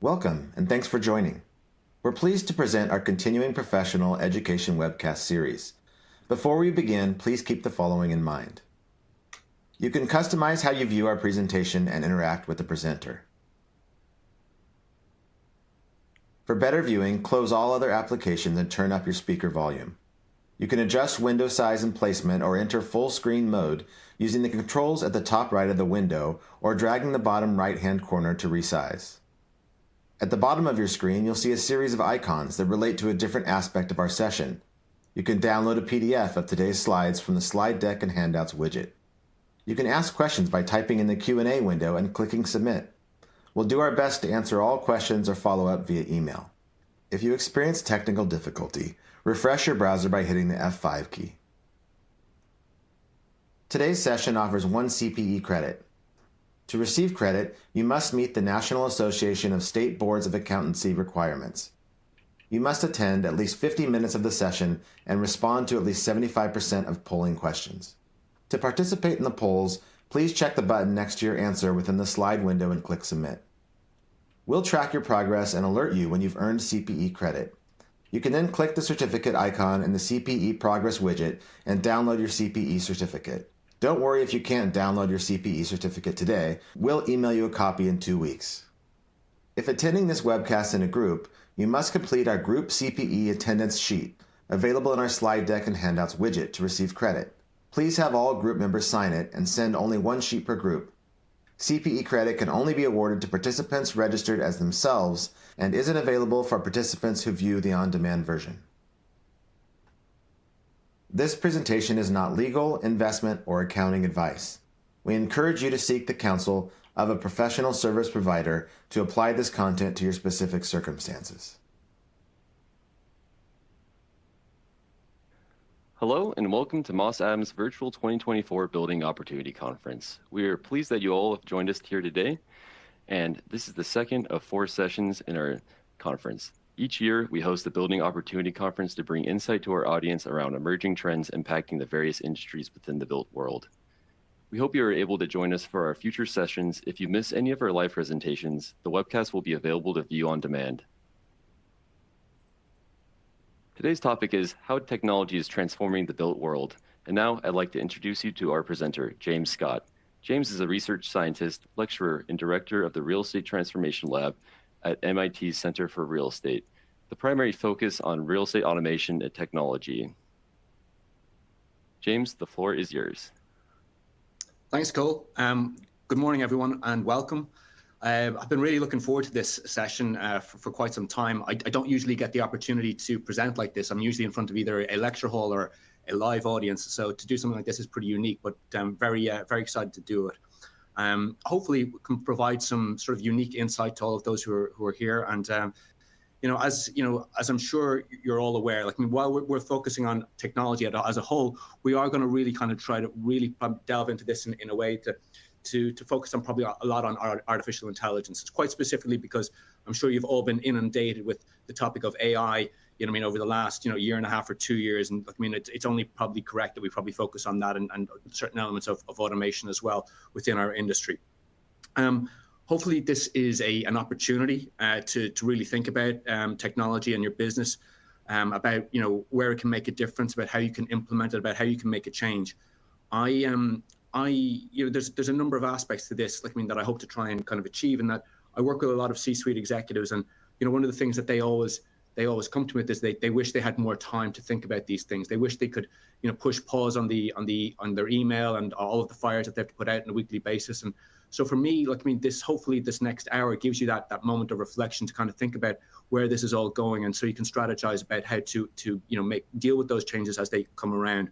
Welcome, and thanks for joining. We're pleased to present our continuing professional education webcast series. Before we begin, please keep the following in mind. You can customize how you view our presentation and interact with the presenter. For better viewing, close all other applications and turn up your speaker volume. You can adjust window size and placement or enter full screen mode using the controls at the top right of the window or dragging the bottom right-hand corner to resize. At the bottom of your screen, you'll see a series of icons that relate to a different aspect of our session. You can download a PDF of today's slides from the Slide Deck and Handouts widget. You can ask questions by typing in the Q&A window and clicking Submit. We'll do our best to answer all questions or follow up via email. If you experience technical difficulty, refresh your browser by hitting the F5 key. Today's session offers 1 CPE credit. To receive credit, you must meet the National Association of State Boards of Accountancy requirements. You must attend at least 50 minutes of the session and respond to at least 75% of polling questions. To participate in the polls, please check the button next to your answer within the slide window and click Submit. We'll track your progress and alert you when you've earned CPE credit. You can then click the certificate icon in the CPE Progress widget and download your CPE certificate. Don't worry if you can't download your CPE certificate today. We'll email you a copy in 2 weeks. If attending this webcast in a group, you must complete our group CPE attendance sheet, available in our Slide Deck and Handouts widget to receive credit. Please have all group members sign it and send only 1 sheet per group. CPE credit can only be awarded to participants registered as themselves and isn't available for participants who view the on-demand version. This presentation is not legal, investment, or accounting advice. We encourage you to seek the counsel of a professional service provider to apply this content to your specific circumstances. Hello and welcome to Moss Adams Virtual 2024 Building Opportunity Conference. We are pleased that you all have joined us here today, and this is the second of 4 sessions in our conference. Each year, we host the Building Opportunity Conference to bring insight to our audience around emerging trends impacting the various industries within the built world. We hope you are able to join us for our future sessions. If you miss any of our live presentations, the webcast will be available to view on demand. Today's topic is how technology is transforming the built world. And now I'd like to introduce you to our presenter, James Scott. James is a research scientist, lecturer, and director of the Real Estate Transformation Lab at MIT's Center for Real Estate. The primary focus on real estate automation and technology. James, the floor is yours. Thanks, Cole. Good morning, everyone, and welcome. I've been really looking forward to this session for quite some time. I don't usually get the opportunity to present like this. I'm usually in front of either a lecture hall or a live audience. So to do something like this is pretty unique, but I'm very excited to do it. Hopefully we can provide some sort of unique insight to all of those who are here. And as I'm sure you're all aware, while we're focusing on technology as a whole, we are going to really kind of try to really delve into this in a way to focus on probably a lot on artificial intelligence. It's quite specifically because I'm sure you've all been inundated with the topic of AI, over the last, year and a half or 2 years. And it's only probably correct that we probably focus on that and certain elements of automation as well within our industry. Hopefully this is an opportunity to really think about technology and your business, about, where it can make a difference, about how you can implement it, about how you can make a change. There's a number of aspects to this, that I hope to try and kind of achieve, and that I work with a lot of C-suite executives, and one of the things that they always come to me with is they wish they had more time to think about these things. They wish they could, push pause on their email and all of the fires that they have to put out on a weekly basis. And so for me, hopefully this next hour gives you that moment of reflection to kind of think about where this is all going, and so you can strategize about how to deal with those changes as they come around.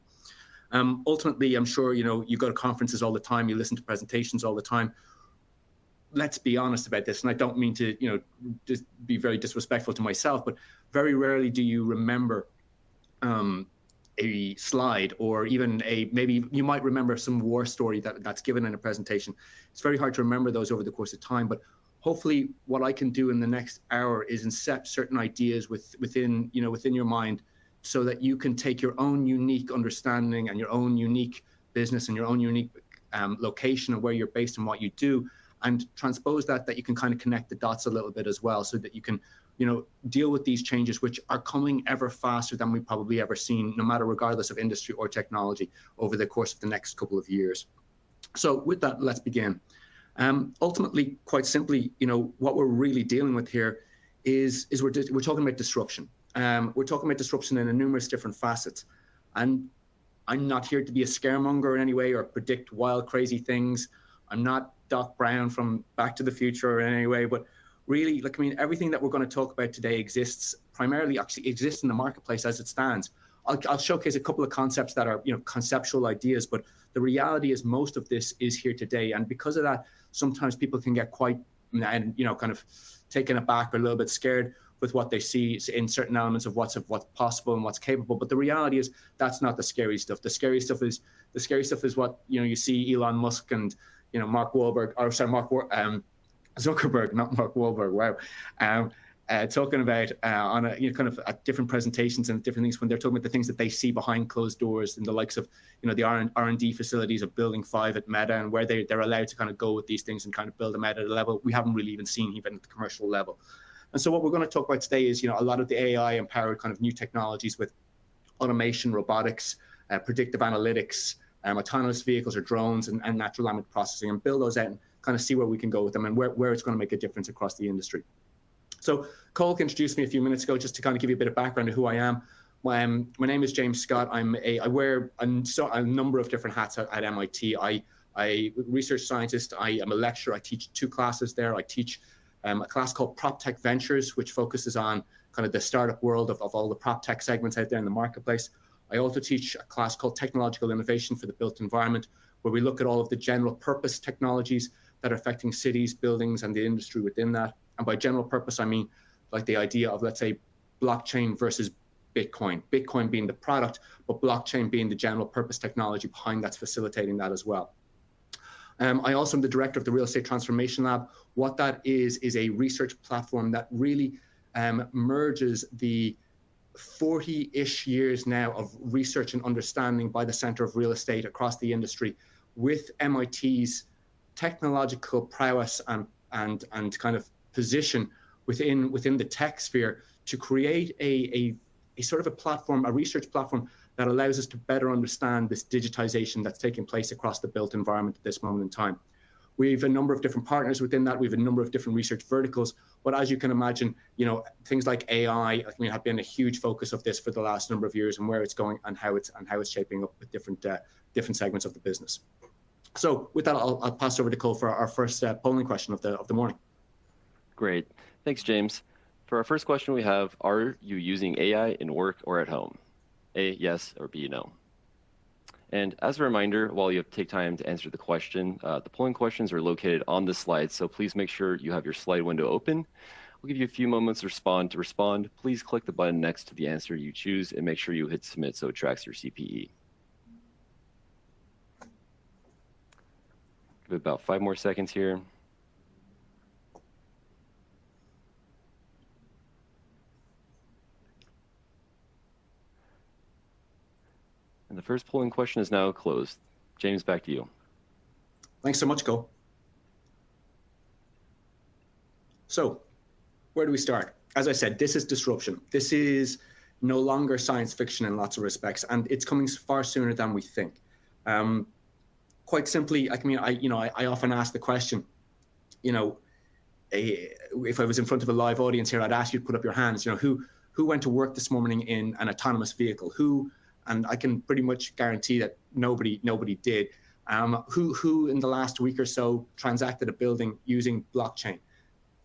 Ultimately, I'm sure, you go to conferences all the time, you listen to presentations all the time. Let's be honest about this, and I don't mean to, just be very disrespectful to myself, but very rarely do you remember a slide, or even maybe you might remember some war story that's given in a presentation. It's very hard to remember those over the course of time, but hopefully what I can do in the next hour is incept certain ideas within your mind, so that you can take your own unique understanding and your own unique business and your own unique location of where you're based and what you do, and transpose that you can kind of connect the dots a little bit as well, so that you can, deal with these changes, which are coming ever faster than we've probably ever seen, no matter regardless of industry or technology, over the course of the next couple of years. So with that, let's begin. Ultimately, quite simply, what we're really dealing with here is we're talking about disruption. We're talking about disruption in numerous different facets. And I'm not here to be a scaremonger in any way or predict wild, crazy things. I'm not Doc Brown from Back to the Future in any way, but really, everything that we're going to talk about today primarily exists in the marketplace as it stands. I'll showcase a couple of concepts that are, conceptual ideas, but the reality is most of this is here today. And because of that, sometimes people can get quite, kind of taken aback or a little bit scared with what they see in certain elements of what's possible and what's capable. But the reality is that's not the scary stuff. The scary stuff is what, you see Elon Musk and, Mark Zuckerberg, not Mark Wahlberg, wow, talking about on kind of at different presentations and different things, when they're talking about the things that they see behind closed doors and the likes of, the R&D facilities of Building 5 at Meta, and where they're allowed to kind of go with these things and kind of build them out at a level we haven't really even seen even at the commercial level. And so what we're going to talk about today is, a lot of the AI empowered kind of new technologies with automation, robotics, predictive analytics, autonomous vehicles or drones, and natural language processing, and build those out and kind of see where we can go with them and where it's going to make a difference across the industry. So Cole introduced me a few minutes ago, just to kind of give you a bit of background of who I am. My name is James Scott. I wear a number of different hats at MIT. I'm a research scientist. I am a lecturer. I teach 2 classes there. I teach a class called Prop Tech Ventures, which focuses on kind of the startup world of all the prop tech segments out there in the marketplace. I also teach a class called Technological Innovation for the Built Environment, where we look at all of the general purpose technologies that are affecting cities, buildings, and the industry within that. And by general purpose, I mean like the idea of, let's say, blockchain versus Bitcoin. Bitcoin being the product, but blockchain being the general purpose technology behind that's facilitating that as well. I also am the director of the Real Estate Transformation Lab. What that is a research platform that really merges the 40-ish years now of research and understanding by the Center of Real Estate across the industry with MIT's technological prowess and kind of position within the tech sphere to create a sort of a platform, a research platform that allows us to better understand this digitization that's taking place across the built environment at this moment in time. We have a number of different partners within that. We have a number of different research verticals. But as you can imagine, things like AI have been a huge focus of this for the last number of years, and where it's going and how it's shaping up with different segments of the business. So with that, I'll pass over to Cole for our first polling question of the morning. Great. Thanks, James. For our first question we have, are you using AI in work or at home? A, yes, or B, no. And as a reminder, while you take time to answer the question, the polling questions are located on the slide, so please make sure you have your slide window open. We'll give you a few moments to respond. Please click the button next to the answer you choose and make sure you hit submit so it tracks your CPE. Give it about 5 more seconds here. And the first polling question is now closed. James, back to you. Thanks so much, Cole. So where do we start? As I said, this is disruption. This is no longer science fiction in lots of respects, and it's coming far sooner than we think. Quite simply, I often ask the question, if I was in front of a live audience here, I'd ask you to put up your hands. Who went to work this morning in an autonomous vehicle? And I can pretty much guarantee that nobody did. Who in the last week or so transacted a building using blockchain?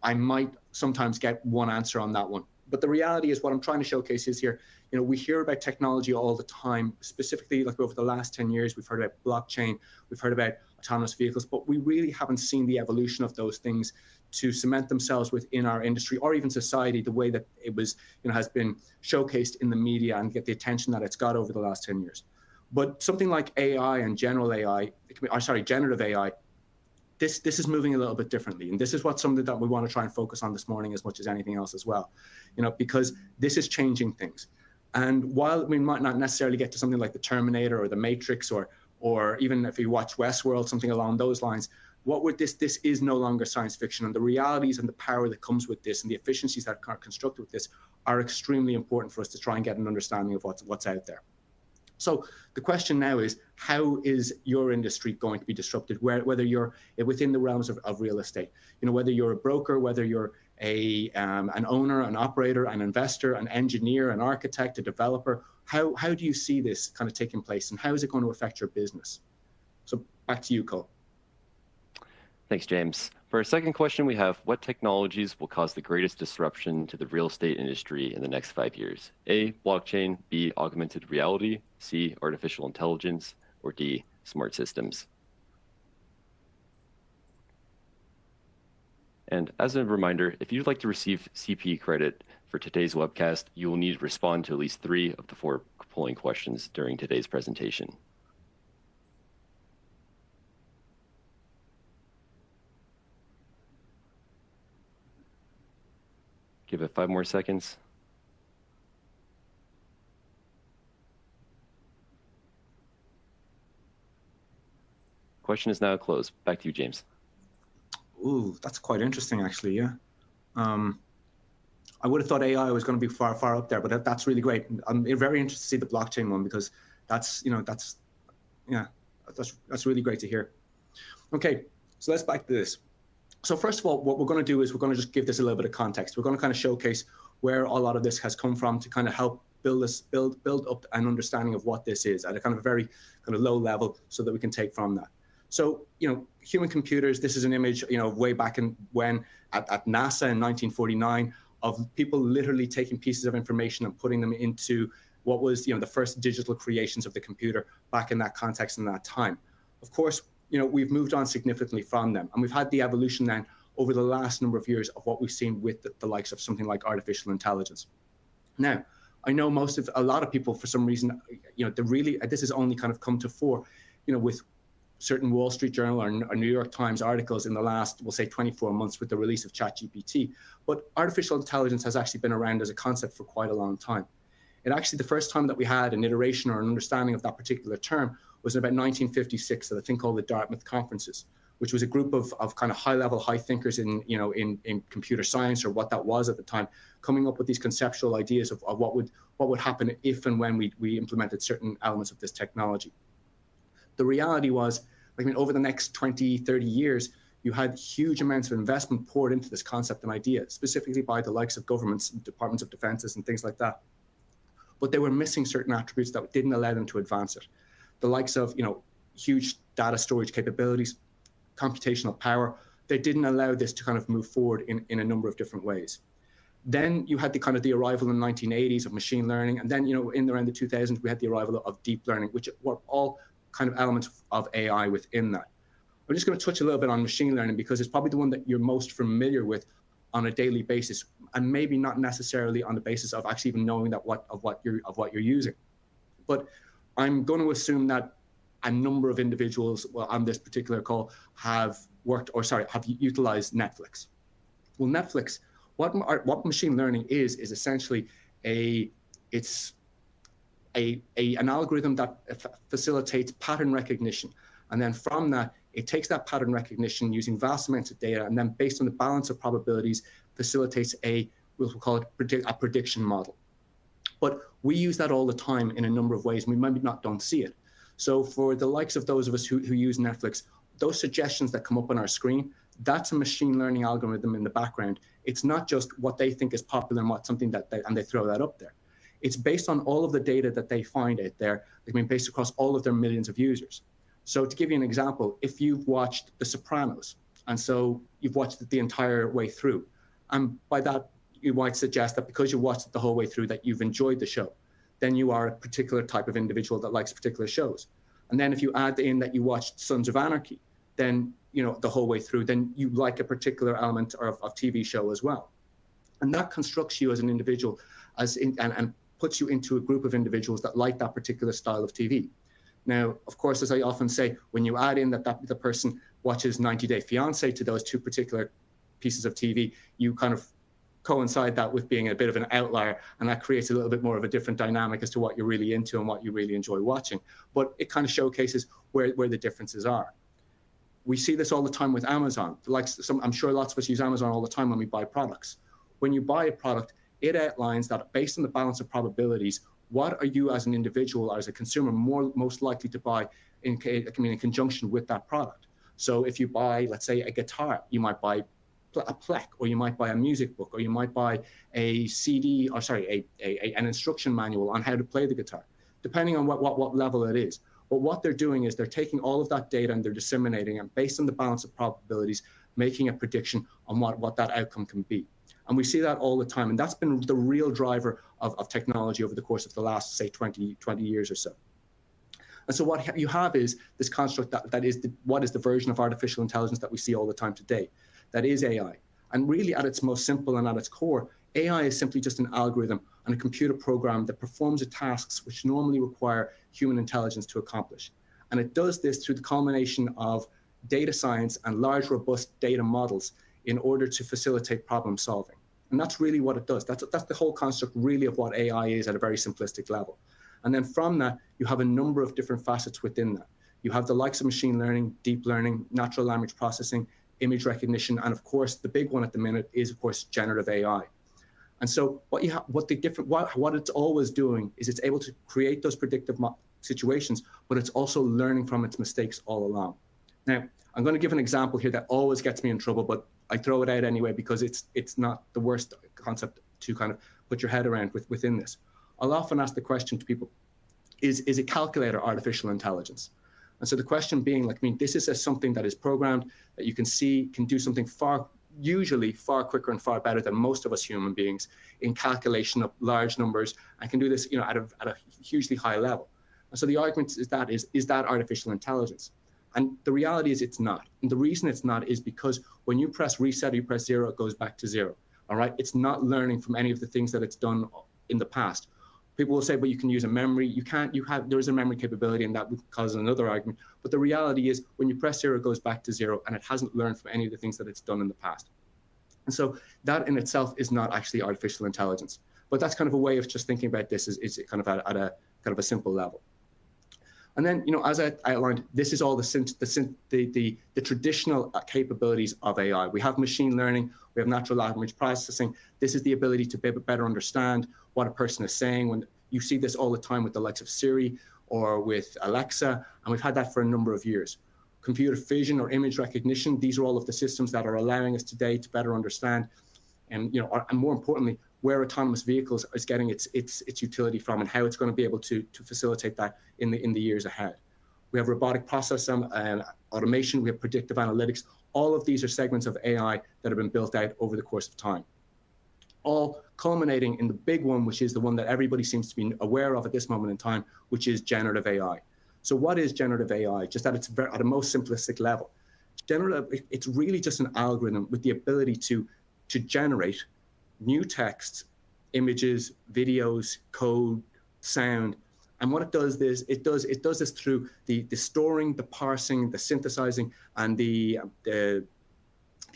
I might sometimes get one answer on that one. But the reality is, what I'm trying to showcase is here, we hear about technology all the time, specifically like over the last 10 years, we've heard about blockchain, we've heard about autonomous vehicles, but we really haven't seen the evolution of those things to cement themselves within our industry or even society the way that it was, has been showcased in the media and get the attention that it's got over the last 10 years. But something like AI and generative AI, this is moving a little bit differently. And this is something that we want to try and focus on this morning as much as anything else as well, because this is changing things. And while we might not necessarily get to something like the Terminator or the Matrix or even if you watch Westworld, something along those lines, this is no longer science fiction, and the realities and the power that comes with this and the efficiencies that are constructed with this are extremely important for us to try and get an understanding of what's out there. So the question now is, how is your industry going to be disrupted, whether you're within the realms of real estate? Whether you're a broker, whether you're an owner, an operator, an investor, an engineer, an architect, a developer, how do you see this kind of taking place, and how is it going to affect your business? So back to you, Cole. Thanks, James. For our second question, we have, what technologies will cause the greatest disruption to the real estate industry in the next 5 years? A, blockchain, B, augmented reality, C, artificial intelligence, or D, smart systems? And as a reminder, if you'd like to receive CPE credit for today's webcast, you will need to respond to at least 3 of the 4 polling questions during today's presentation. Give it 5 more seconds. Question is now closed. Back to you, James. Ooh, that's quite interesting, actually. Yeah. I would have thought AI was going to be far up there, but that's really great. I'm very interested to see the blockchain one, because that's really great to hear. Okay, so let's back to this. So first of all, what we're going to do is we're going to just give this a little bit of context. We're going to kind of showcase where a lot of this has come from to kind of help build up an understanding of what this is at a kind of a very kind of low level, so that we can take from that. So, human computers, this is an image, way back at NASA in 1949, of people literally taking pieces of information and putting them into what was, the first digital creations of the computer back in that context and that time. Of course, we've moved on significantly from them, and we've had the evolution then over the last number of years of what we've seen with the likes of something like artificial intelligence. Now, I know a lot of people, for some reason, this has only kind of come to fore, with certain Wall Street Journal or New York Times articles in the last, we'll say, 24 months with the release of ChatGPT. But artificial intelligence has actually been around as a concept for quite a long time. And actually, the first time that we had an iteration or an understanding of that particular term was in about 1956 at a thing called the Dartmouth Conferences, which was a group of kind of high-level, high thinkers in computer science, or what that was at the time, coming up with these conceptual ideas of what would happen if and when we implemented certain elements of this technology. The reality was, over the next 20, 30 years, you had huge amounts of investment poured into this concept and idea, specifically by the likes of governments, departments of defenses, and things like that. But they were missing certain attributes that didn't allow them to advance it. The likes of, huge data storage capabilities, computational power, they didn't allow this to kind of move forward in a number of different ways. Then you had the arrival in the 1980s of machine learning, and then, in around the 2000s, we had the arrival of deep learning, which were all kind of elements of AI within that. I'm just going to touch a little bit on machine learning, because it's probably the one that you're most familiar with on a daily basis, and maybe not necessarily on the basis of actually even knowing what you're using. But I'm going to assume that a number of individuals, on this particular call, have utilized Netflix. Well, Netflix, what machine learning is essentially an algorithm that facilitates pattern recognition. And then from that, it takes that pattern recognition using vast amounts of data, and then based on the balance of probabilities, facilitates we'll call it a prediction model. But we use that all the time in a number of ways, and we maybe don't see it. So for the likes of those of us who use Netflix, those suggestions that come up on our screen, that's a machine learning algorithm in the background. It's not just what they think is popular and something and they throw that up there. It's based on all of the data that they find out there, based across all of their millions of users. So to give you an example, if you've watched The Sopranos, and so you've watched it the entire way through, and by that, you might suggest that because you watched it the whole way through that you've enjoyed the show, then you are a particular type of individual that likes particular shows. And then if you add in that you watched Sons of Anarchy, then, the whole way through, then you like a particular element of TV show as well. And that constructs you as an individual and puts you into a group of individuals that like that particular style of TV. Now, of course, as I often say, when you add in that the person watches 90 Day Fiancé to those two particular pieces of TV, you kind of coincide that with being a bit of an outlier, and that creates a little bit more of a different dynamic as to what you're really into and what you really enjoy watching. But it kind of showcases where the differences are. We see this all the time with Amazon. I'm sure lots of us use Amazon all the time when we buy products. When you buy a product, it outlines that based on the balance of probabilities, what are you as an individual or as a consumer most likely to buy in conjunction with that product. So if you buy, let's say, a guitar, you might buy a plec, or you might buy a music book, or you might buy a CD, or sorry, an instruction manual on how to play the guitar, depending on what level it is. But what they're doing is they're taking all of that data and they're disseminating it based on the balance of probabilities, making a prediction on what that outcome can be. And we see that all the time. And that's been the real driver of technology over the course of the last, say, 20 years or so. And so what you have is this construct that is what is the version of artificial intelligence that we see all the time today. That is AI. And really at its most simple and at its core, AI is simply just an algorithm and a computer program that performs the tasks which normally require human intelligence to accomplish. And it does this through the culmination of data science and large, robust data models in order to facilitate problem solving. And that's really what it does. That's the whole construct really of what AI is at a very simplistic level. And then from that, you have a number of different facets within that. You have the likes of machine learning, deep learning, natural language processing, image recognition, and of course, the big one at the minute is, of course, generative AI. And so what it's always doing is it's able to create those predictive situations, but it's also learning from its mistakes all along. Now, I'm going to give an example here that always gets me in trouble, but I throw it out anyway because it's not the worst concept to kind of put your head around within this. I'll often ask the question to people, is a calculator artificial intelligence? And so the question being, this is something that is programmed, that you can see can do something usually far quicker and far better than most of us human beings in calculation of large numbers, and can do this, at a hugely high level. And so the argument is that artificial intelligence? And the reality is it's not. And the reason it's not is because when you press reset or you press 0, it goes back to 0. All right. It's not learning from any of the things that it's done in the past. People will say, but you can use a memory. You can't, there is a memory capability, and that would cause another argument. But the reality is when you press 0, it goes back to 0, and it hasn't learned from any of the things that it's done in the past. And so that in itself is not actually artificial intelligence. But that's kind of a way of just thinking about this is kind of at a kind of a simple level. And then, as I outlined, this is all the traditional capabilities of AI. We have machine learning, we have natural language processing. This is the ability to better understand what a person is saying. When you see this all the time with the likes of Siri or with Alexa, and we've had that for a number of years. Computer vision or image recognition, these are all of the systems that are allowing us today to better understand, and more importantly, where autonomous vehicles is getting its utility from, and how it's going to be able to facilitate that in the years ahead. We have robotic process and automation. We have predictive analytics. All of these are segments of AI that have been built out over the course of time, all culminating in the big one, which is the one that everybody seems to be aware of at this moment in time, which is generative AI. So what is generative AI? Just at a most simplistic level, it's really just an algorithm with the ability to generate new text, images, videos, code, sound. And what it does is it does this through the storing, the parsing, the synthesizing, and the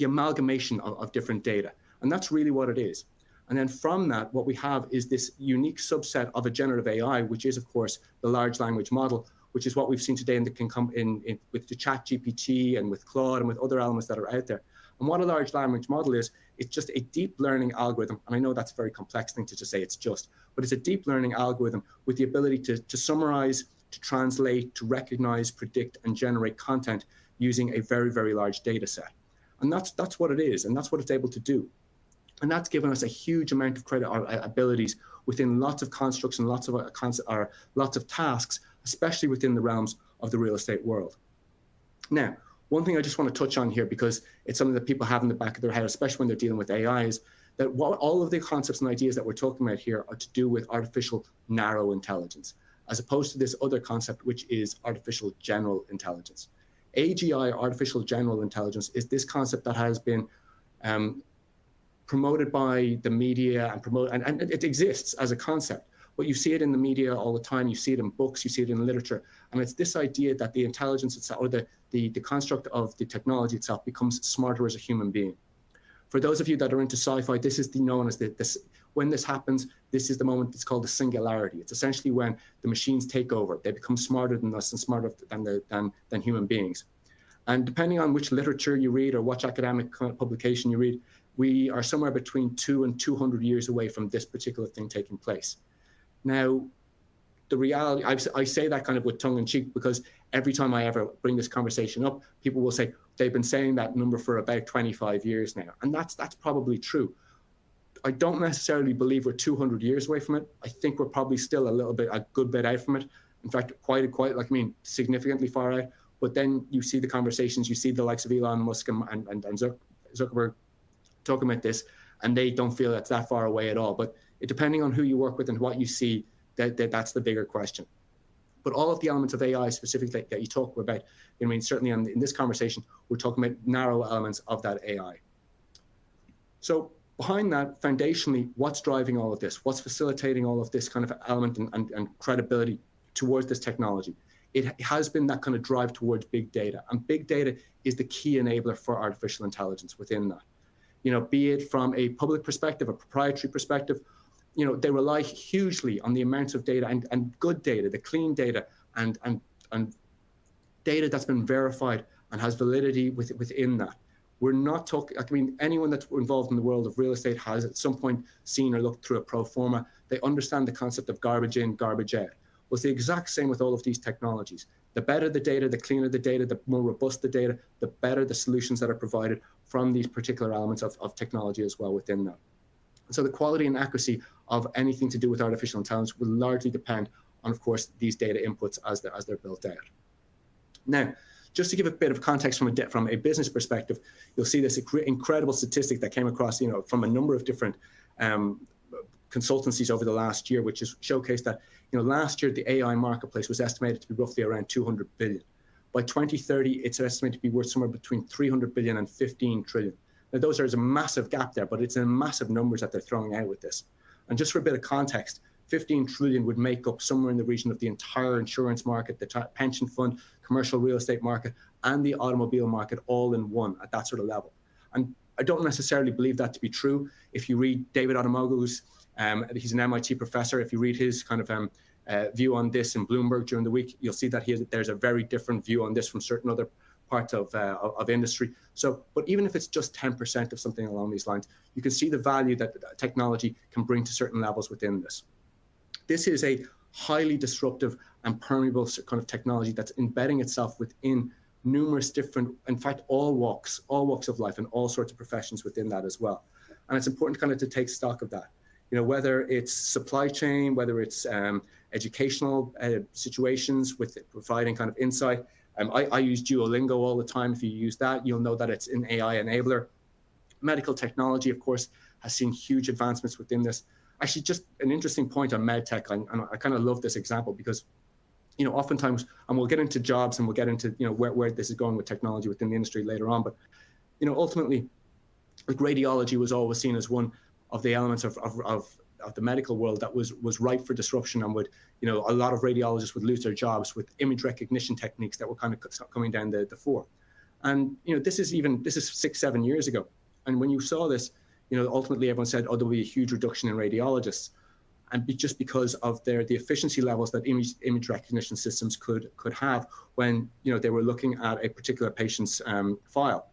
amalgamation of different data. And that's really what it is. And then from that, what we have is this unique subset of a generative AI, which is, of course, the large language model, which is what we've seen today that can come in with the chat GPT and with Claude and with other elements that are out there. And what a large language model is, it's just a deep learning algorithm. And I know that's a very complex thing to just say it's just, but it's a deep learning algorithm with the ability to summarize, to translate, to recognize, predict, and generate content using a very, very large data set. And that's what it is, and that's what it's able to do. And that's given us a huge amount of credit or abilities within lots of constructs and lots of tasks, especially within the realms of the real estate world. Now, one thing I just want to touch on here, because it's something that people have in the back of their head, especially when they're dealing with AI, is that all of the concepts and ideas that we're talking about here are to do with artificial narrow intelligence, as opposed to this other concept, which is artificial general intelligence. AGI, artificial general intelligence, is this concept that has been promoted by the media and it exists as a concept. But you see it in the media all the time. You see it in books. You see it in literature. And it's this idea that the intelligence itself, or the construct of the technology itself, becomes smarter as a human being. For those of you that are into sci-fi, this is known as when this happens, this is the moment that's called the singularity. It's essentially when the machines take over. They become smarter than us and smarter than human beings. And depending on which literature you read or which academic publication you read, we are somewhere between 2 and 200 years away from this particular thing taking place. Now, the reality, I say that kind of with tongue in cheek, because every time I ever bring this conversation up, people will say they've been saying that number for about 25 years now. And that's probably true. I don't necessarily believe we're 200 years away from it. I think we're probably still a good bit out from it. In fact, significantly far out. But then you see the conversations, you see the likes of Elon Musk and Zuckerberg talking about this, and they don't feel it's that far away at all. But depending on who you work with and what you see, that's the bigger question. But all of the elements of AI specifically that you talk about, I mean, certainly in this conversation, we're talking about narrow elements of that AI. So behind that, foundationally, what's driving all of this? What's facilitating all of this kind of element and credibility towards this technology? It has been that kind of drive towards big data. And big data is the key enabler for artificial intelligence within that. You know, be it from a public perspective, a proprietary perspective, you know, they rely hugely on the amounts of data and good data, the clean data and data that's been verified and has validity within that. We're not talking, I mean, anyone that's involved in the world of real estate has at some point seen or looked through a pro forma. They understand the concept of garbage in, garbage out. Well, it's the exact same with all of these technologies. The better the data, the cleaner the data, the more robust the data, the better the solutions that are provided from these particular elements of technology as well within that. So the quality and accuracy of anything to do with artificial intelligence will largely depend on, of course, these data inputs as they're built out. Now, just to give a bit of context from a business perspective, you'll see this incredible statistic that came across, you know, from a number of different consultancies over the last year, which has showcased that, you know, last year the AI marketplace was estimated to be roughly around 200 billion. By 2030, it's estimated to be worth somewhere between 300 billion and 15 trillion. Now, there's a massive gap there, but it's in massive numbers that they're throwing out with this. And just for a bit of context, 15 trillion would make up somewhere in the region of the entire insurance market, the pension fund, commercial real estate market, and the automobile market all in one at that sort of level. And I don't necessarily believe that to be true. If you read David Otomogu's, he's an MIT professor, if you read his kind of view on this in Bloomberg during the week, you'll see that there's a very different view on this from certain other parts of industry. So, but even if it's just 10% of something along these lines, you can see the value that technology can bring to certain levels within this. This is a highly disruptive and permeable kind of technology that's embedding itself within numerous different, in fact, all walks of life and all sorts of professions within that as well. And it's important kind of to take stock of that. You know, whether it's supply chain, whether it's educational situations with providing kind of insight. I use Duolingo all the time. If you use that, you'll know that it's an AI enabler. Medical technology, of course, has seen huge advancements within this. Actually, just an interesting point on medtech, and I kind of love this example because, you know, oftentimes, and we'll get into jobs and we'll get into, you know, where this is going with technology within the industry later on, but, you know, ultimately, like radiology was always seen as one of the elements of the medical world that was ripe for disruption, and would, you know, a lot of radiologists would lose their jobs with image recognition techniques that were kind of coming down the fore. And, you know, this is 6-7 years ago. And when you saw this, you know, ultimately everyone said, oh, there'll be a huge reduction in radiologists. And just because of the efficiency levels that image recognition systems could have when, you know, they were looking at a particular patient's file.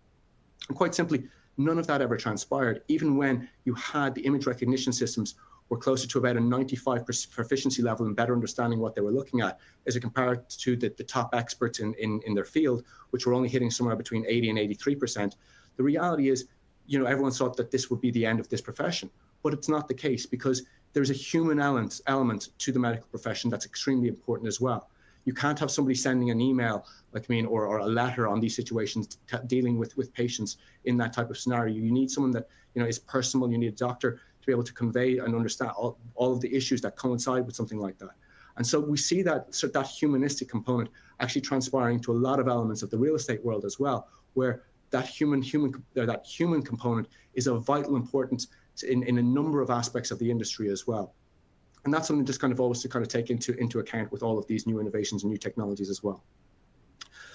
And quite simply, none of that ever transpired, even when you had the image recognition systems were closer to about a 95% proficiency level and better understanding what they were looking at, as compared to the top experts in their field, which were only hitting somewhere between 80 and 83%. The reality is, you know, everyone thought that this would be the end of this profession, but it's not the case, because there's a human element to the medical profession that's extremely important as well. You can't have somebody sending an email, or a letter on these situations, dealing with patients in that type of scenario. You need someone that, you know, is personal. You need a doctor to be able to convey and understand all of the issues that coincide with something like that. And so we see that humanistic component actually transpiring to a lot of elements of the real estate world as well, where that human component is of vital importance in a number of aspects of the industry as well. And that's something just kind of always to kind of take into account with all of these new innovations and new technologies as well.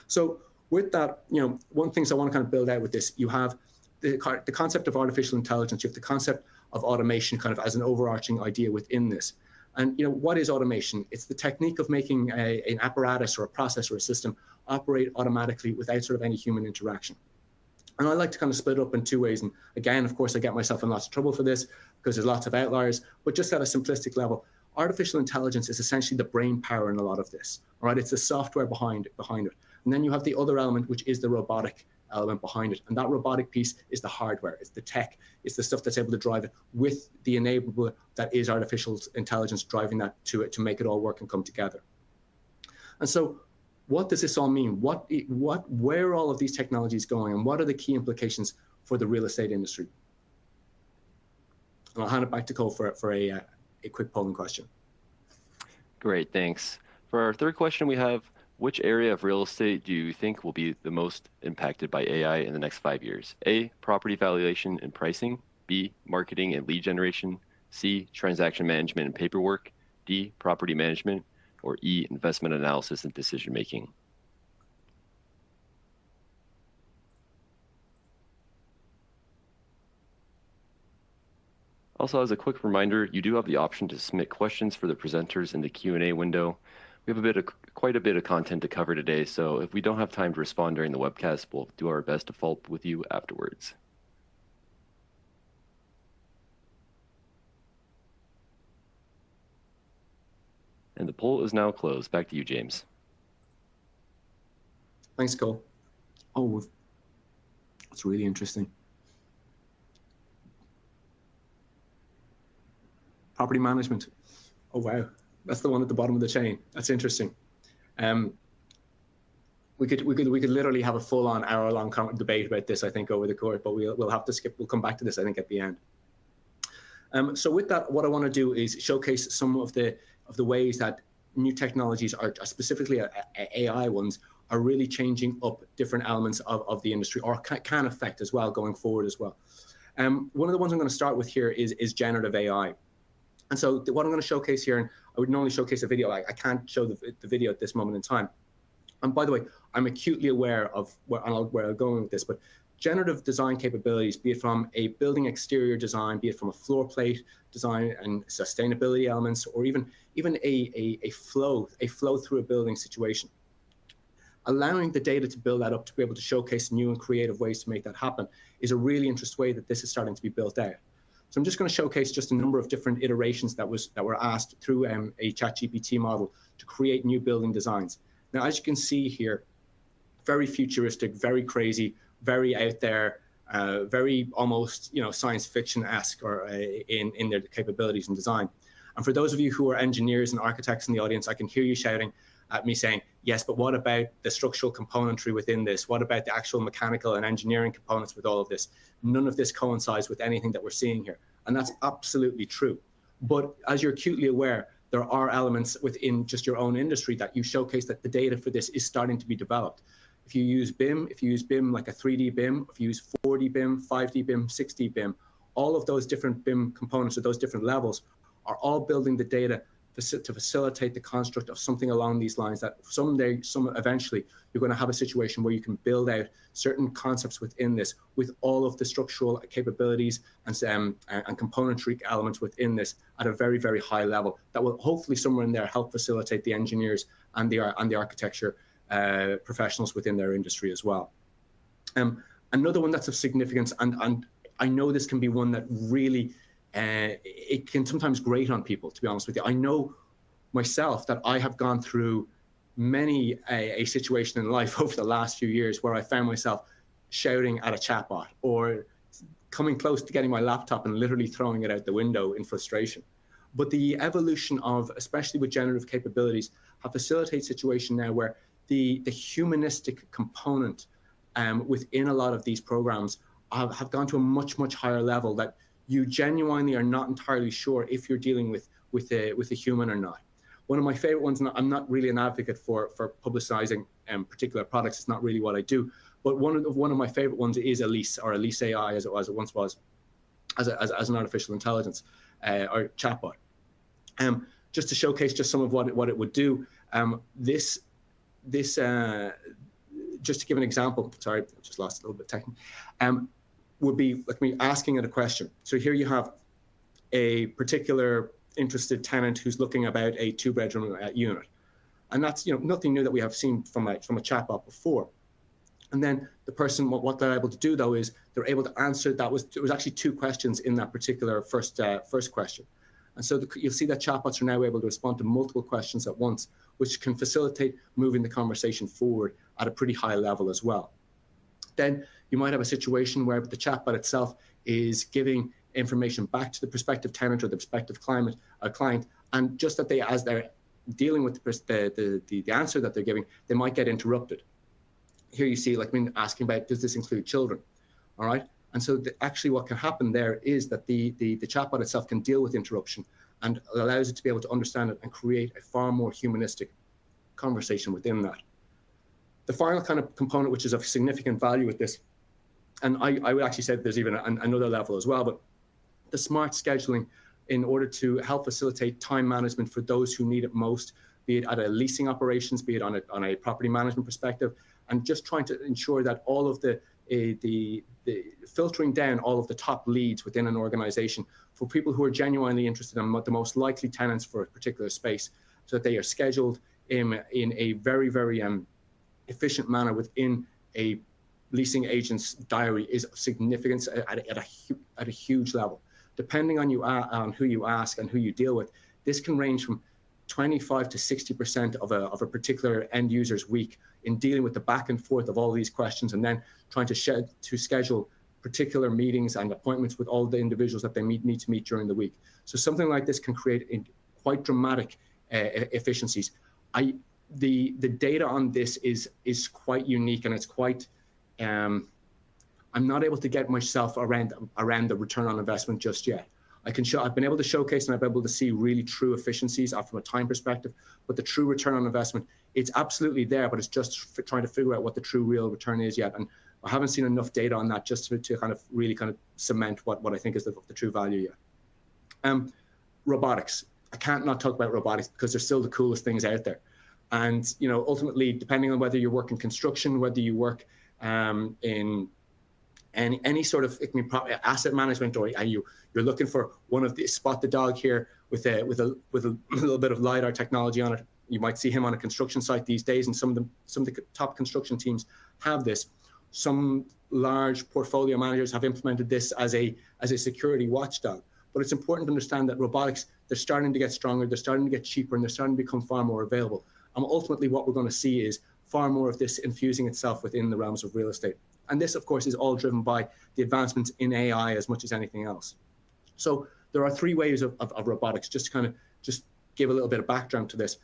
So with that, you know, one of the things I want to kind of build out with this, you have the concept of artificial intelligence, you have the concept of automation kind of as an overarching idea within this. And, you know, what is automation? It's the technique of making an apparatus or a process or a system operate automatically without sort of any human interaction. And I like to kind of split it up in two ways. And again, of course, I get myself in lots of trouble for this because there's lots of outliers, but just at a simplistic level, artificial intelligence is essentially the brain power in a lot of this, all right? It's the software behind it. And then you have the other element, which is the robotic element behind it. And that robotic piece is the hardware, it's the tech, it's the stuff that's able to drive it with the enabler that is artificial intelligence driving that to it to make it all work and come together. And so what does this all mean? Where are all of these technologies going, and what are the key implications for the real estate industry? And I'll hand it back to Cole for a quick polling question. Great, thanks. For our third question, we have, which area of real estate do you think will be the most impacted by AI in the next 5 years? A, property valuation and pricing. B, marketing and lead generation. C, transaction management and paperwork. D, property management. Or E, investment analysis and decision making. Also, as a quick reminder, you do have the option to submit questions for the presenters in the Q&A window. We have quite a bit of content to cover today, so if we don't have time to respond during the webcast, we'll do our best to follow up with you afterwards. And the poll is now closed. Back to you, James. Thanks, Cole. Oh, that's really interesting. Property management. Oh, wow. That's the one at the bottom of the chain. That's interesting. We could literally have a full-on hour-long debate about this, I think, over the course, but we'll have to skip. We'll come back to this, I think, at the end. So with that, what I want to do is showcase some of the ways that new technologies are specifically AI ones are really changing up different elements of the industry, or can affect as well going forward as well. One of the ones I'm going to start with here is generative AI. And so what I'm going to showcase here, and I would normally showcase a video, I can't show the video at this moment in time. And by the way, I'm acutely aware of where I'm going with this, but generative design capabilities, be it from a building exterior design, be it from a floor plate design and sustainability elements, or even a flow through a building situation. Allowing the data to build that up to be able to showcase new and creative ways to make that happen is a really interesting way that this is starting to be built out. So I'm just going to showcase just a number of different iterations that were asked through a ChatGPT model to create new building designs. Now, as you can see here, very futuristic, very crazy, very out there, very almost science fiction-esque or in their capabilities and design. And for those of you who are engineers and architects in the audience, I can hear you shouting at me saying, yes, but what about the structural componentry within this? What about the actual mechanical and engineering components with all of this? None of this coincides with anything that we're seeing here. And that's absolutely true. But as you're acutely aware, there are elements within just your own industry that you showcase that the data for this is starting to be developed. If you use BIM like a 3D BIM, if you use 4D BIM, 5D BIM, 6D BIM, all of those different BIM components or those different levels are all building the data to facilitate the construct of something along these lines that eventually, you're going to have a situation where you can build out certain concepts within this with all of the structural capabilities and componentry elements within this at a very, very high level that will hopefully somewhere in there help facilitate the engineers and the architecture professionals within their industry as well. Another one that's of significance, and I know this can be one that really it can sometimes grate on people, to be honest with you. I know myself that I have gone through many a situation in life over the last few years where I found myself shouting at a chatbot or coming close to getting my laptop and literally throwing it out the window in frustration. But the evolution of, especially with generative capabilities, have facilitated a situation now where the humanistic component within a lot of these programs have gone to a much, much higher level that you genuinely are not entirely sure if you're dealing with a human or not. One of my favorite ones, and I'm not really an advocate for publicizing particular products, it's not really what I do, but one of my favorite ones is Elise, or Elise AI as it once was, as an artificial intelligence or chatbot. Just to showcase just some of what it would do, just to give an example, sorry, I just lost a little bit technical, would be like me asking it a question. So here you have a particular interested tenant who's looking about a 2-bedroom unit. And that's nothing new that we have seen from a chatbot before. And then the person, what they're able to do though is they're able to answer. There was actually 2 questions in that particular first question. And so you'll see that chatbots are now able to respond to multiple questions at once, which can facilitate moving the conversation forward at a pretty high level as well. Then you might have a situation where the chatbot itself is giving information back to the prospective tenant or the prospective client, and just that as they're dealing with the answer that they're giving, they might get interrupted. Here you see, asking about, does this include children? All right. And so actually what can happen there is that the chatbot itself can deal with interruption and allows it to be able to understand it and create a far more humanistic conversation within that. The final kind of component, which is of significant value with this, and I would actually say that there's even another level as well, but the smart scheduling in order to help facilitate time management for those who need it most, be it at a leasing operations, be it on a property management perspective, and just trying to ensure that all of the filtering down all of the top leads within an organization for people who are genuinely interested in the most likely tenants for a particular space, so that they are scheduled in a very, very efficient manner within a leasing agent's diary is of significance at a huge level. Depending on who you ask and who you deal with, this can range from 25 to 60% of a particular end user's week in dealing with the back and forth of all these questions, and then trying to schedule particular meetings and appointments with all the individuals that they need to meet during the week. So something like this can create quite dramatic efficiencies. The data on this is quite unique, and it's quite. I'm not able to get myself around the return on investment just yet. I've been able to showcase and I've been able to see really true efficiencies from a time perspective, but the true return on investment, it's absolutely there, but it's just trying to figure out what the true real return is yet. And I haven't seen enough data on that just to kind of really kind of cement what I think is the true value yet. Robotics. I can't not talk about robotics because they're still the coolest things out there. And, ultimately, depending on whether you work in construction, whether you work in any sort of asset management, or you're looking for one of the spot the dog here with a little bit of LiDAR technology on it. You might see him on a construction site these days, and some of the top construction teams have this. Some large portfolio managers have implemented this as a security watchdog. But it's important to understand that robotics, they're starting to get stronger, they're starting to get cheaper, and they're starting to become far more available. And ultimately, what we're going to see is far more of this infusing itself within the realms of real estate. And this, of course, is all driven by the advancements in AI as much as anything else. So there are 3 ways of robotics, just to kind of give a little bit of background to this.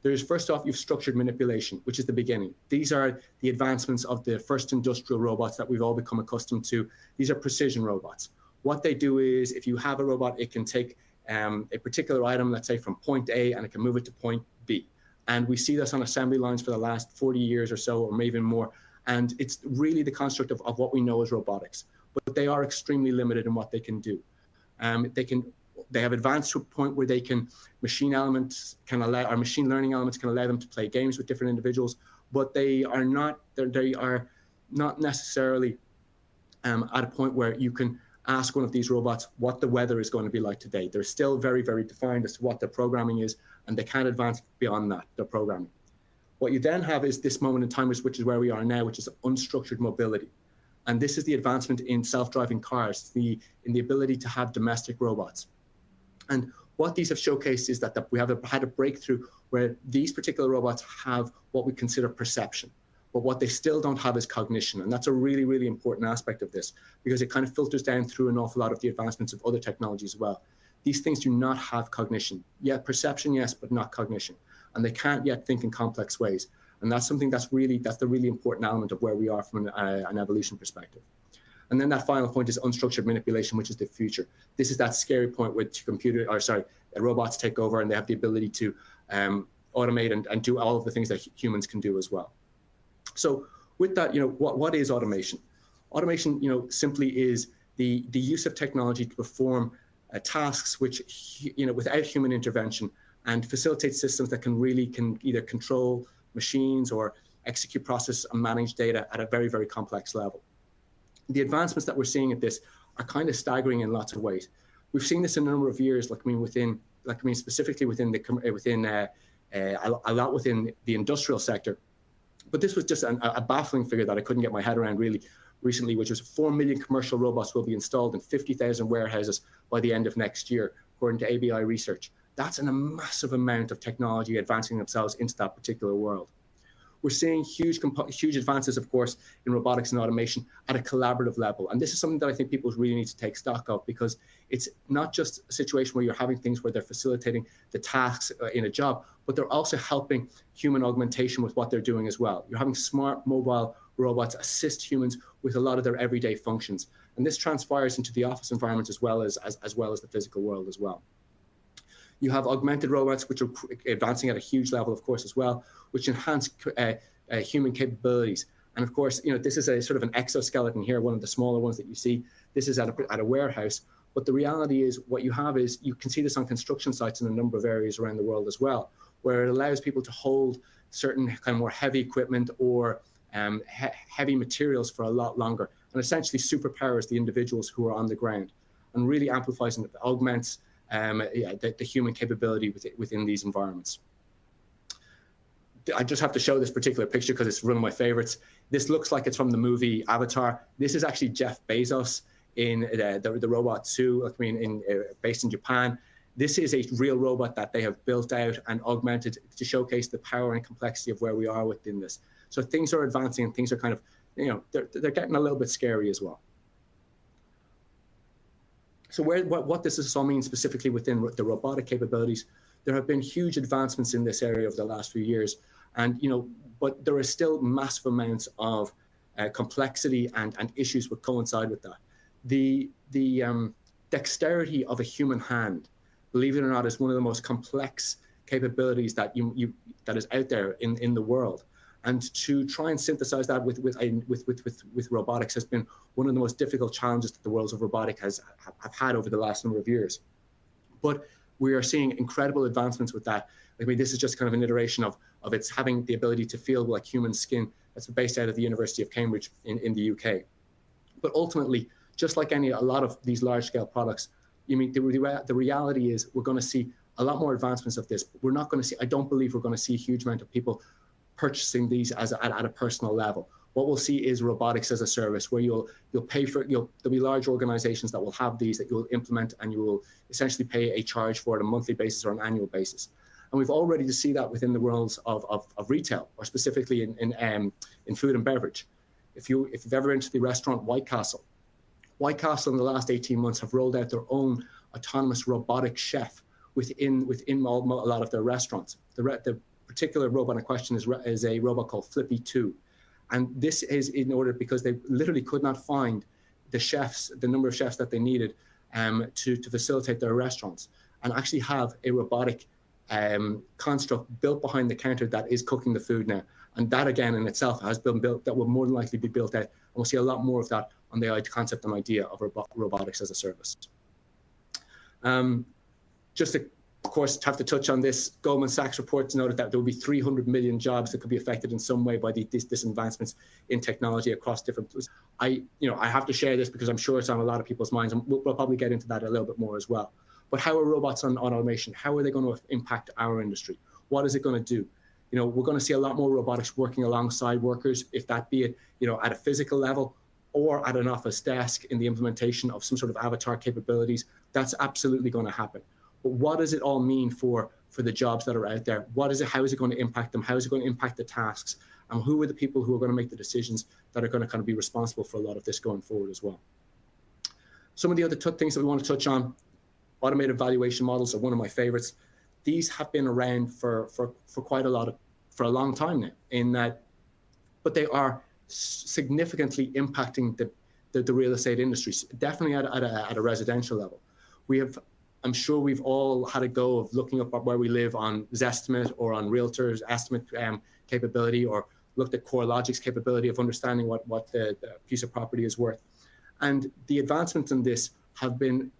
There's, first off, you've structured manipulation, which is the beginning. These are the advancements of the first industrial robots that we've all become accustomed to. These are precision robots. What they do is, if you have a robot, it can take a particular item, let's say from point A, and it can move it to point B. And we see this on assembly lines for the last 40 years or so, or maybe even more. And it's really the construct of what we know as robotics. But they are extremely limited in what they can do. They have advanced to a point where machine learning elements can allow them to play games with different individuals, but they are not necessarily at a point where you can ask one of these robots what the weather is going to be like today. They're still very, very defined as to what their programming is, and they can't advance beyond that, their programming. What you then have is this moment in time, which is where we are now, which is unstructured mobility. And this is the advancement in self-driving cars, in the ability to have domestic robots. And what these have showcased is that we have had a breakthrough where these particular robots have what we consider perception. But what they still don't have is cognition. And that's a really, really important aspect of this, because it kind of filters down through an awful lot of the advancements of other technologies as well. These things do not have cognition. Yeah, perception, yes, but not cognition. And they can't yet think in complex ways. And that's something that's the really important element of where we are from an evolution perspective. And then that final point is unstructured manipulation, which is the future. This is that scary point where robots take over and they have the ability to automate and do all of the things that humans can do as well. So with that, what is automation? Automation, simply is the use of technology to perform tasks which, without human intervention, and facilitate systems that can either control machines or execute processes and manage data at a very, very complex level. The advancements that we're seeing at this are kind of staggering in lots of ways. We've seen this in a number of years, specifically within a lot within the industrial sector. But this was just a baffling figure that I couldn't get my head around really recently, which was 4 million commercial robots will be installed in 50,000 warehouses by the end of next year, according to ABI research. That's a massive amount of technology advancing themselves into that particular world. We're seeing huge advances, of course, in robotics and automation at a collaborative level. And this is something that I think people really need to take stock of, because it's not just a situation where you're having things where they're facilitating the tasks in a job, but they're also helping human augmentation with what they're doing as well. You're having smart mobile robots assist humans with a lot of their everyday functions. And this transpires into the office environment as well as the physical world as well. You have augmented robots, which are advancing at a huge level, of course, as well, which enhance human capabilities. And of course, this is a sort of an exoskeleton here, one of the smaller ones that you see. This is at a warehouse. But the reality is what you have is, you can see this on construction sites in a number of areas around the world as well, where it allows people to hold certain kind of more heavy equipment or heavy materials for a lot longer, and essentially superpowers the individuals who are on the ground, and really amplifies and augments the human capability within these environments. I just have to show this particular picture because it's one of my favorites. This looks like it's from the movie Avatar. This is actually Jeff Bezos in the Robot 2, based in Japan. This is a real robot that they have built out and augmented to showcase the power and complexity of where we are within this. So things are advancing, and things are kind of, they're getting a little bit scary as well. So what does this all mean specifically within the robotic capabilities? There have been huge advancements in this area over the last few years, and but there are still massive amounts of complexity and issues that coincide with that. The dexterity of a human hand, believe it or not, is one of the most complex capabilities that that is out there in the world. And to try and synthesize that with robotics has been one of the most difficult challenges that the worlds of robotics have had over the last number of years. But we are seeing incredible advancements with that. This is just kind of an iteration of its having the ability to feel like human skin. That's based out of the University of Cambridge in the UK. But ultimately, just like a lot of these large-scale products, the reality is we're going to see a lot more advancements of this. But we're not going to see, I don't believe we're going to see a huge amount of people purchasing these at a personal level. What we'll see is robotics as a service, where you'll pay for, there'll be large organizations that will have these that you'll implement, and you will essentially pay a charge for it on a monthly basis or an annual basis. And we've already to see that within the worlds of retail, or specifically in food and beverage. If you've ever been to the restaurant White Castle in the last 18 months have rolled out their own autonomous robotic chef within a lot of their restaurants. The particular robot in question is a robot called Flippy 2. And this is in order because they literally could not find the number of chefs that they needed to facilitate their restaurants, and actually have a robotic construct built behind the counter that is cooking the food now. And that again in itself has been built, that will more than likely be built out. And we'll see a lot more of that on the concept and idea of robotics as a service. Just to, of course, have to touch on this. Goldman Sachs reports noted that there will be 300 million jobs that could be affected in some way by these advancements in technology across different. I have to share this because I'm sure it's on a lot of people's minds, and we'll probably get into that a little bit more as well. But how are robots on automation? How are they going to impact our industry? What is it going to do? We're going to see a lot more robotics working alongside workers, if that be it, at a physical level or at an office desk in the implementation of some sort of avatar capabilities. That's absolutely going to happen. But what does it all mean for the jobs that are out there? How is it going to impact them? How is it going to impact the tasks? And who are the people who are going to make the decisions that are going to kind of be responsible for a lot of this going forward as well? Some of the other things that we want to touch on, automated valuation models are one of my favorites. These have been around for a long time now, but they are significantly impacting the real estate industry, definitely at a residential level. I'm sure we've all had a go of looking up where we live on Zestimate or on Realtor's estimate capability, or looked at CoreLogic's capability of understanding what the piece of property is worth. And the advancements in this have been,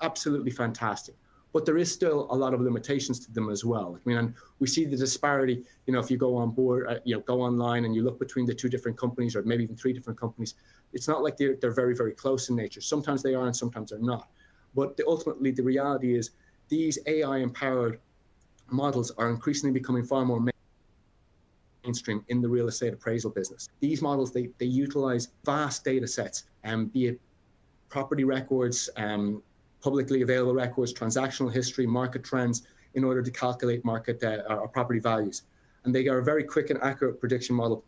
absolutely fantastic. But there is still a lot of limitations to them as well. And we see the disparity, if you go on board, go online and you look between the two different companies, or maybe even three different companies, it's not like they're very, very close in nature. Sometimes they are and sometimes they're not. But ultimately, the reality is these AI-empowered models are increasingly becoming far more mainstream in the real estate appraisal business. These models, they utilize vast data sets, be it property records, publicly available records, transactional history, market trends, in order to calculate market or property values. And they are a very quick and accurate prediction model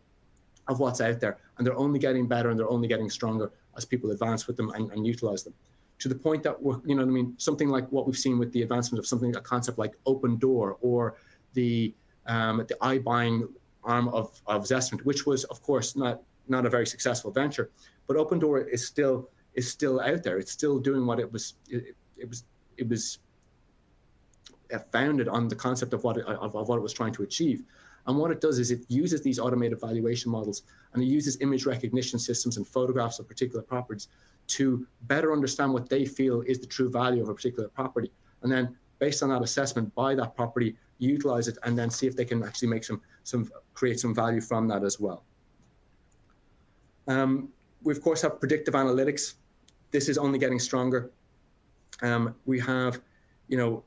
of what's out there. And they're only getting better and they're only getting stronger as people advance with them and utilize them. To the point that we're, you know what I mean, something like what we've seen with the advancement of something, a concept like open door, or the iBuying arm of Zestimate, which was, of course, not a very successful venture, but open door is still out there. It's still doing what it was founded on the concept of what it was trying to achieve. And what it does is it uses these automated valuation models, and it uses image recognition systems and photographs of particular properties to better understand what they feel is the true value of a particular property. And then based on that assessment, buy that property, utilize it, and then see if they can actually make create some value from that as well. We of course have predictive analytics. This is only getting stronger. We have, you know,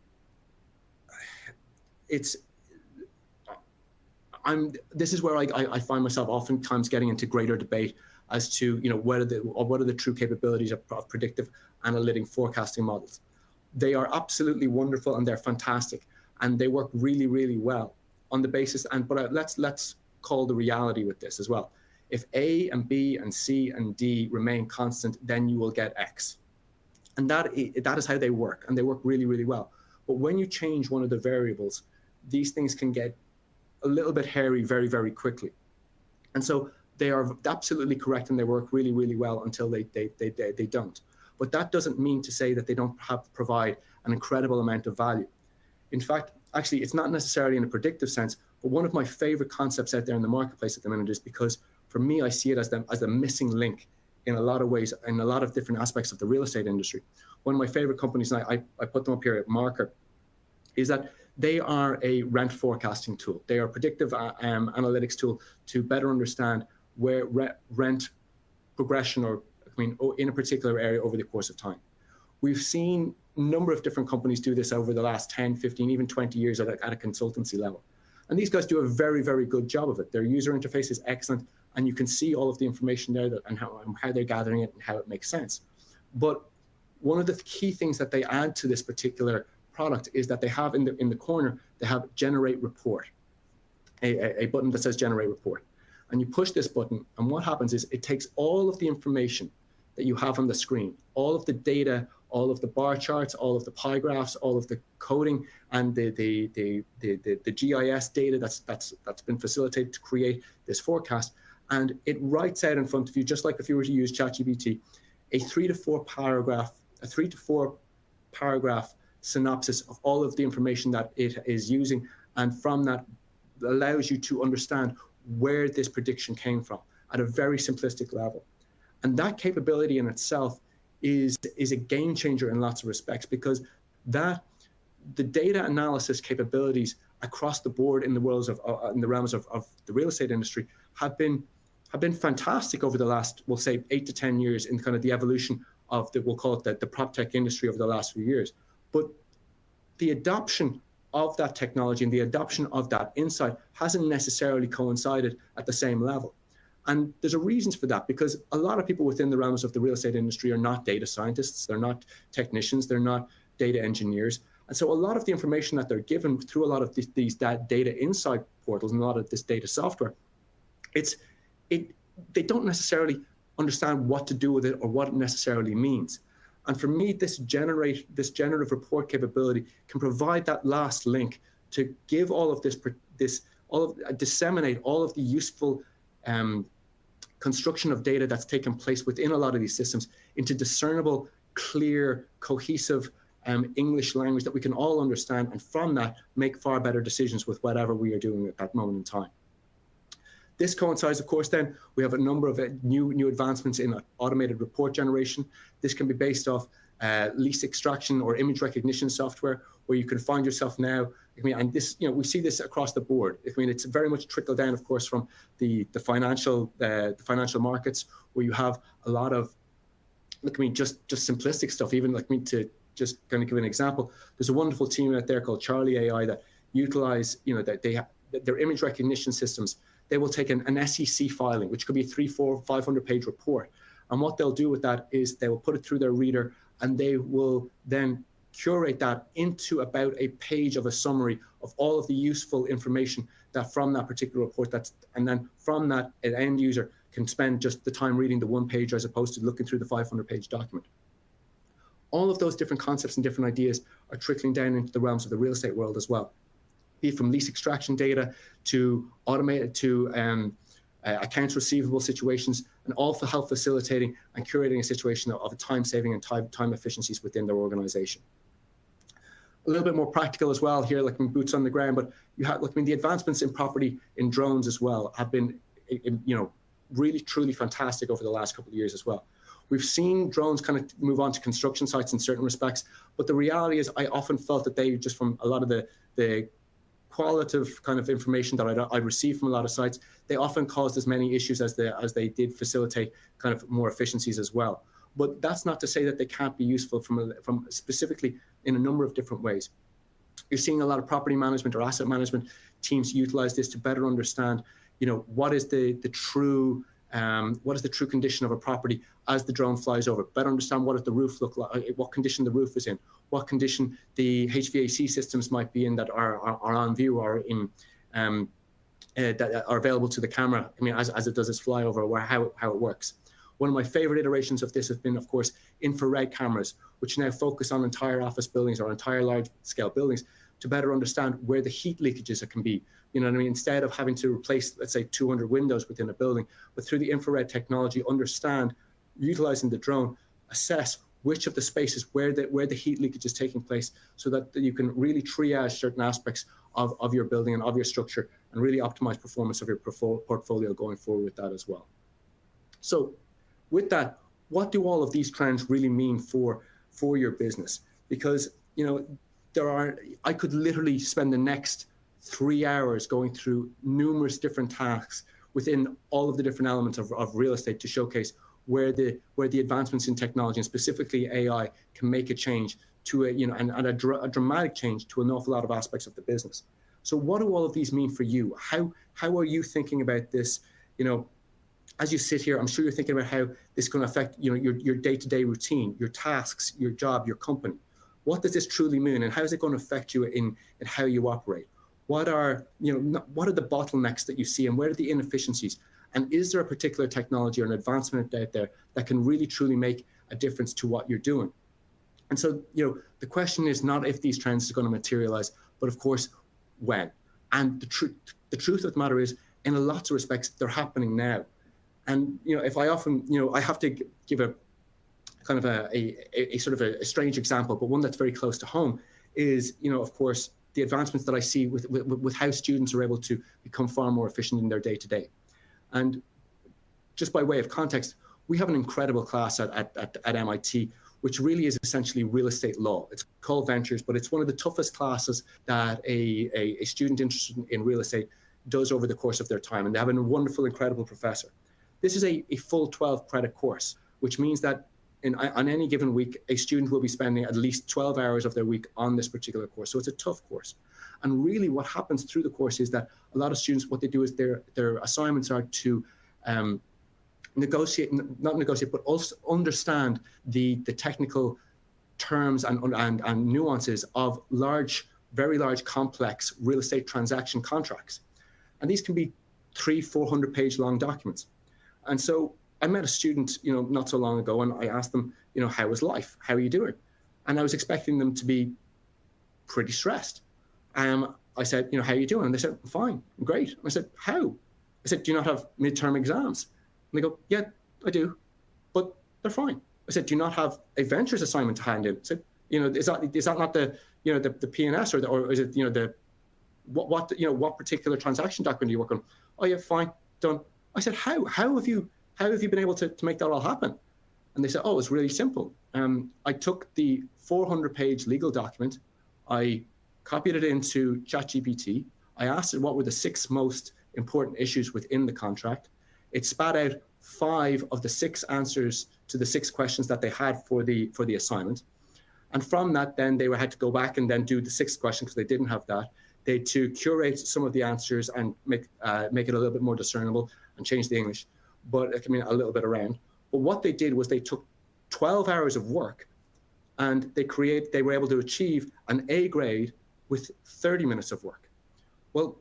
this is where I find myself oftentimes getting into greater debate as to, you know, what are the true capabilities of predictive analytic forecasting models. They are absolutely wonderful and they're fantastic, and they work really, really well on the basis. But let's call the reality with this as well. If A and B and C and D remain constant, then you will get X, and that is how they work, and they work really, really well. But when you change one of the variables, these things can get a little bit hairy very, very quickly. And so they are absolutely correct and they work really, really well until they don't. But that doesn't mean to say that they don't provide an incredible amount of value. In fact, actually, it's not necessarily in a predictive sense, but one of my favorite concepts out there in the marketplace at the minute is because for me, I see it as the missing link in a lot of ways, in a lot of different aspects of the real estate industry. One of my favorite companies, and I put them up here at marker, is that they are a rent forecasting tool. They are a predictive analytics tool to better understand where rent progression, or in a particular area over the course of time. We've seen a number of different companies do this over the last 10, 15, even 20 years at a consultancy level. And these guys do a very, very good job of it. Their user interface is excellent, and you can see all of the information there and how they're gathering it and how it makes sense. But one of the key things that they add to this particular product is that they have in the corner, they have generate report, a button that says generate report. And you push this button, and what happens is it takes all of the information that you have on the screen, all of the data, all of the bar charts, all of the pie graphs, all of the coding, and the GIS data that's been facilitated to create this forecast, and it writes out in front of you, just like if you were to use ChatGPT, a 3 to 4 paragraph synopsis of all of the information that it is using, and from that allows you to understand where this prediction came from at a very simplistic level. And that capability in itself is a game changer in lots of respects, because the data analysis capabilities across the board in the realms of the real estate industry have been fantastic over the last, we'll say, 8 to 10 years in kind of the evolution of we'll call it the prop tech industry over the last few years. But the adoption of that technology and the adoption of that insight hasn't necessarily coincided at the same level. And there's a reason for that, because a lot of people within the realms of the real estate industry are not data scientists, they're not technicians, they're not data engineers. And so a lot of the information that they're given through a lot of these data insight portals and a lot of this data software, they don't necessarily understand what to do with it or what it necessarily means. And for me, this generative report capability can provide that last link to give all of disseminate all of the useful construction of data that's taken place within a lot of these systems into discernible, clear, cohesive English language that we can all understand, and from that make far better decisions with whatever we are doing at that moment in time. This coincides, of course, then we have a number of new advancements in automated report generation. This can be based off lease extraction or image recognition software, where you can find yourself now. And this, we see this across the board. It's very much trickled down, of course, from the financial markets, where you have a lot of, just simplistic stuff. Even to just kind of give an example, there's a wonderful team out there called Charlie AI that utilize, that they have their image recognition systems. They will take an SEC filing, which could be a 300, 400, 500-page report. And what they'll do with that is they will put it through their reader, and they will then curate that into about a page of a summary of all of the useful information that from that particular report. And then from that, an end user can spend just the time reading the one page as opposed to looking through the 500-page document. All of those different concepts and different ideas are trickling down into the realms of the real estate world as well, be it from lease extraction data to automated to accounts receivable situations, and all for help facilitating and curating a situation of time saving and time efficiencies within their organization. A little bit more practical as well here, like boots on the ground, but the advancements in property in drones as well have been, really truly fantastic over the last couple of years as well. We've seen drones kind of move on to construction sites in certain respects, but the reality is I often felt that they, just from a lot of the qualitative kind of information that I received from a lot of sites, they often caused as many issues as they did facilitate kind of more efficiencies as well. But that's not to say that they can't be useful from specifically in a number of different ways. You're seeing a lot of property management or asset management teams utilize this to better understand, what is the true condition of a property as the drone flies over. Better understand what does the roof look like, what condition the roof is in, what condition the HVAC systems might be in that are on view or in that are available to the camera. I mean, as it does its flyover, or how it works. One of my favorite iterations of this has been, of course, infrared cameras, which now focus on entire office buildings or entire large-scale buildings to better understand where the heat leakages can be. You know what I mean? Instead of having to replace, let's say, 200 windows within a building, but through the infrared technology, understand, utilizing the drone, assess which of the spaces where the heat leakage is taking place, so that you can really triage certain aspects of your building and of your structure, and really optimize performance of your portfolio going forward with that as well. So with that, what do all of these trends really mean for your business? Because, I could literally spend the next 3 hours going through numerous different tasks within all of the different elements of real estate to showcase where the advancements in technology, and specifically AI, can make a change to a dramatic change to an awful lot of aspects of the business. So what do all of these mean for you? How are you thinking about this? As you sit here, I'm sure you're thinking about how this can affect your day-to-day routine, your tasks, your job, your company. What does this truly mean, and how is it going to affect you in how you operate? What are the bottlenecks that you see, and where are the inefficiencies? And is there a particular technology or an advancement out there that can really truly make a difference to what you're doing? And so, the question is not if these trends are going to materialize, but of course, when. And the truth of the matter is, in lots of respects, they're happening now. And if I often, I have to give a kind of a sort of a strange example, but one that's very close to home is, of course, the advancements that I see with how students are able to become far more efficient in their day-to-day. And just by way of context, we have an incredible class at MIT, which really is essentially real estate law. It's called Ventures, but it's one of the toughest classes that a student interested in real estate does over the course of their time. And they have a wonderful, incredible professor. This is a full 12-credit course, which means that on any given week, a student will be spending at least 12 hours of their week on this particular course. So it's a tough course. And really what happens through the course is that a lot of students, what they do is their assignments are to not negotiate, but also understand the technical terms and nuances of very large, complex real estate transaction contracts. And these can be 300-400 page long documents. And so I met a student, not so long ago, and I asked them, how is life? How are you doing? And I was expecting them to be pretty stressed. I said, how are you doing? And they said, I'm fine, I'm great. And I said, how? I said, do you not have midterm exams? And they go, yeah, I do, but they're fine. I said, do you not have a ventures assignment to hand in? I said, is that not the P&S or is it, what particular transaction document do you work on? Oh yeah, fine, done. I said, how have you been able to make that all happen? And they said, oh, it's really simple. I took the 400-page legal document, I copied it into ChatGPT, I asked it what were the 6 most important issues within the contract. It spat out 5 of the 6 answers to the 6 questions that they had for the assignment. And from that, then they had to go back and then do the 6th question because they didn't have that. to curate some of the answers and make it a little bit more discernible and change the English, but I mean a little bit around. But what they did was they took 12 hours of work and they were able to achieve an A grade with 30 minutes of work. Well,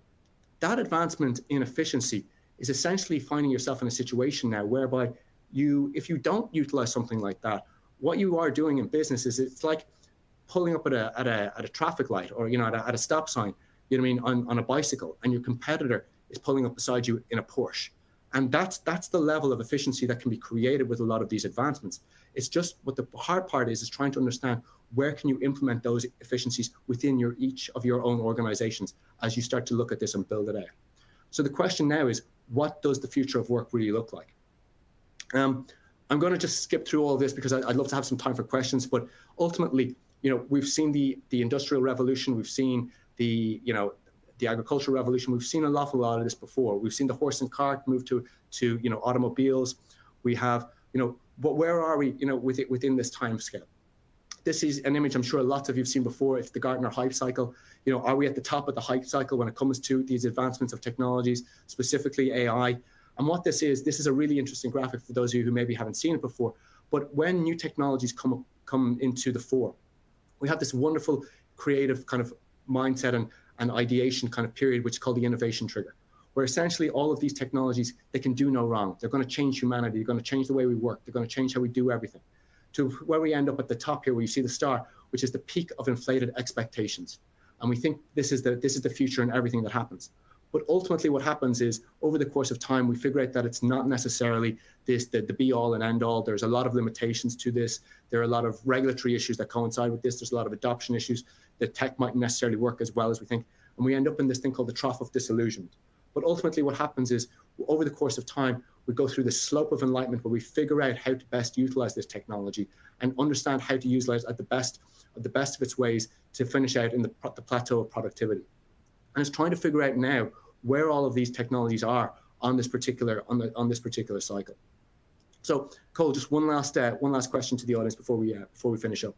that advancement in efficiency is essentially finding yourself in a situation now whereby if you don't utilize something like that, what you are doing in business is it's like pulling up at a traffic light, or at a stop sign, you know what I mean, on a bicycle, and your competitor is pulling up beside you in a Porsche. And that's the level of efficiency that can be created with a lot of these advancements. It's just what the hard part is trying to understand where can you implement those efficiencies within each of your own organizations as you start to look at this and build it out. So the question now is, what does the future of work really look like? I'm going to just skip through all of this because I'd love to have some time for questions. But ultimately, we've seen the Industrial Revolution, we've seen the agricultural revolution, we've seen an awful lot of this before. We've seen the horse and cart move to automobiles. We have, but where are we, within this time scale? This is an image I'm sure lots of you have seen before. It's the Gartner hype cycle. Are we at the top of the hype cycle when it comes to these advancements of technologies, specifically AI? And what this is a really interesting graphic for those of you who maybe haven't seen it before. But when new technologies come into the fore, we have this wonderful creative kind of mindset and ideation kind of period, which is called the innovation trigger, where essentially all of these technologies, they can do no wrong. They're going to change humanity. They're going to change the way we work. They're going to change how we do everything. To where we end up at the top here, where you see the star, which is the peak of inflated expectations. And we think this is the future and everything that happens. But ultimately what happens is, over the course of time, we figure out that it's not necessarily the be all and end all. There's a lot of limitations to this. There are a lot of regulatory issues that coincide with this. There's a lot of adoption issues. The tech mightn't necessarily work as well as we think. And we end up in this thing called the trough of disillusionment. But ultimately what happens is, over the course of time, we go through the slope of enlightenment where we figure out how to best utilize this technology and understand how to utilize it at the best of its ways to finish out in the plateau of productivity. And it's trying to figure out now where all of these technologies are on this particular cycle. So, Cole, just one last question to the audience before we finish up.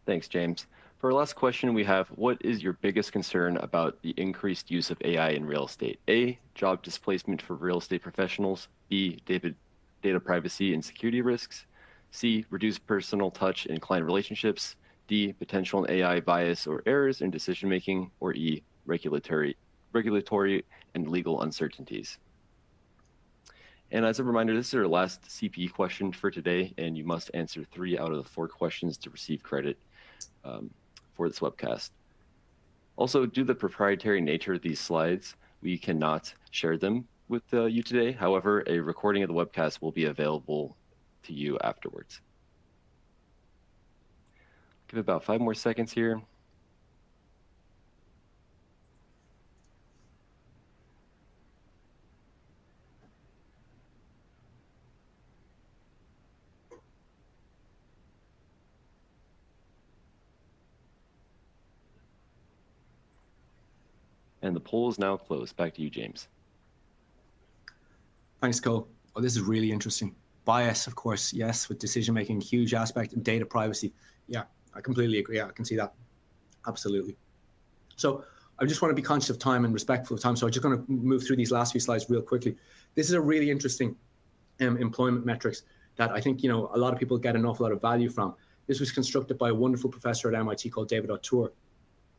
Thanks, James. For our last question, we have: what is your biggest concern about the increased use of AI in real estate? A, job displacement for real estate professionals. B, data privacy and security risks. C, reduced personal touch in client relationships. D, potential AI bias or errors in decision making. Or E, regulatory and legal uncertainties. And as a reminder, this is our last CPE question for today, and you must answer 3 out of the 4 questions to receive credit for this webcast. Also, due to the proprietary nature of these slides, we cannot share them with you today. However, a recording of the webcast will be available to you afterwards. Give it about 5 more seconds here. And the poll is now closed. Back to you, James. Thanks, Cole. Oh, this is really interesting. Bias, of course, yes, with decision-making, huge aspect, and data privacy. Yeah, I completely agree. Yeah, I can see that. Absolutely. So I just want to be conscious of time and respectful of time. So I'm just going to move through these last few slides real quickly. This is a really interesting employment metrics that I think, a lot of people get an awful lot of value from. This was constructed by a wonderful professor at MIT called David Autor.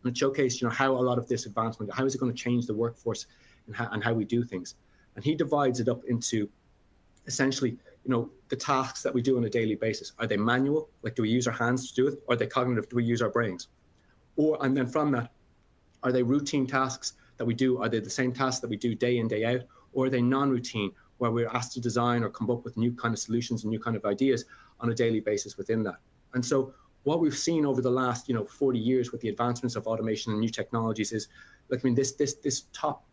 And it showcased, how a lot of this advancement, how is it going to change the workforce and how we do things. And he divides it up into essentially, the tasks that we do on a daily basis. Are they manual? Like, do we use our hands to do it? Or are they cognitive? Do we use our brains? And then from that, are they routine tasks that we do? Are they the same tasks that we do day in, day out? Or are they non-routine, where we're asked to design or come up with new kind of solutions and new kind of ideas on a daily basis within that? And so what we've seen over the last, 40 years with the advancements of automation and new technologies is, this top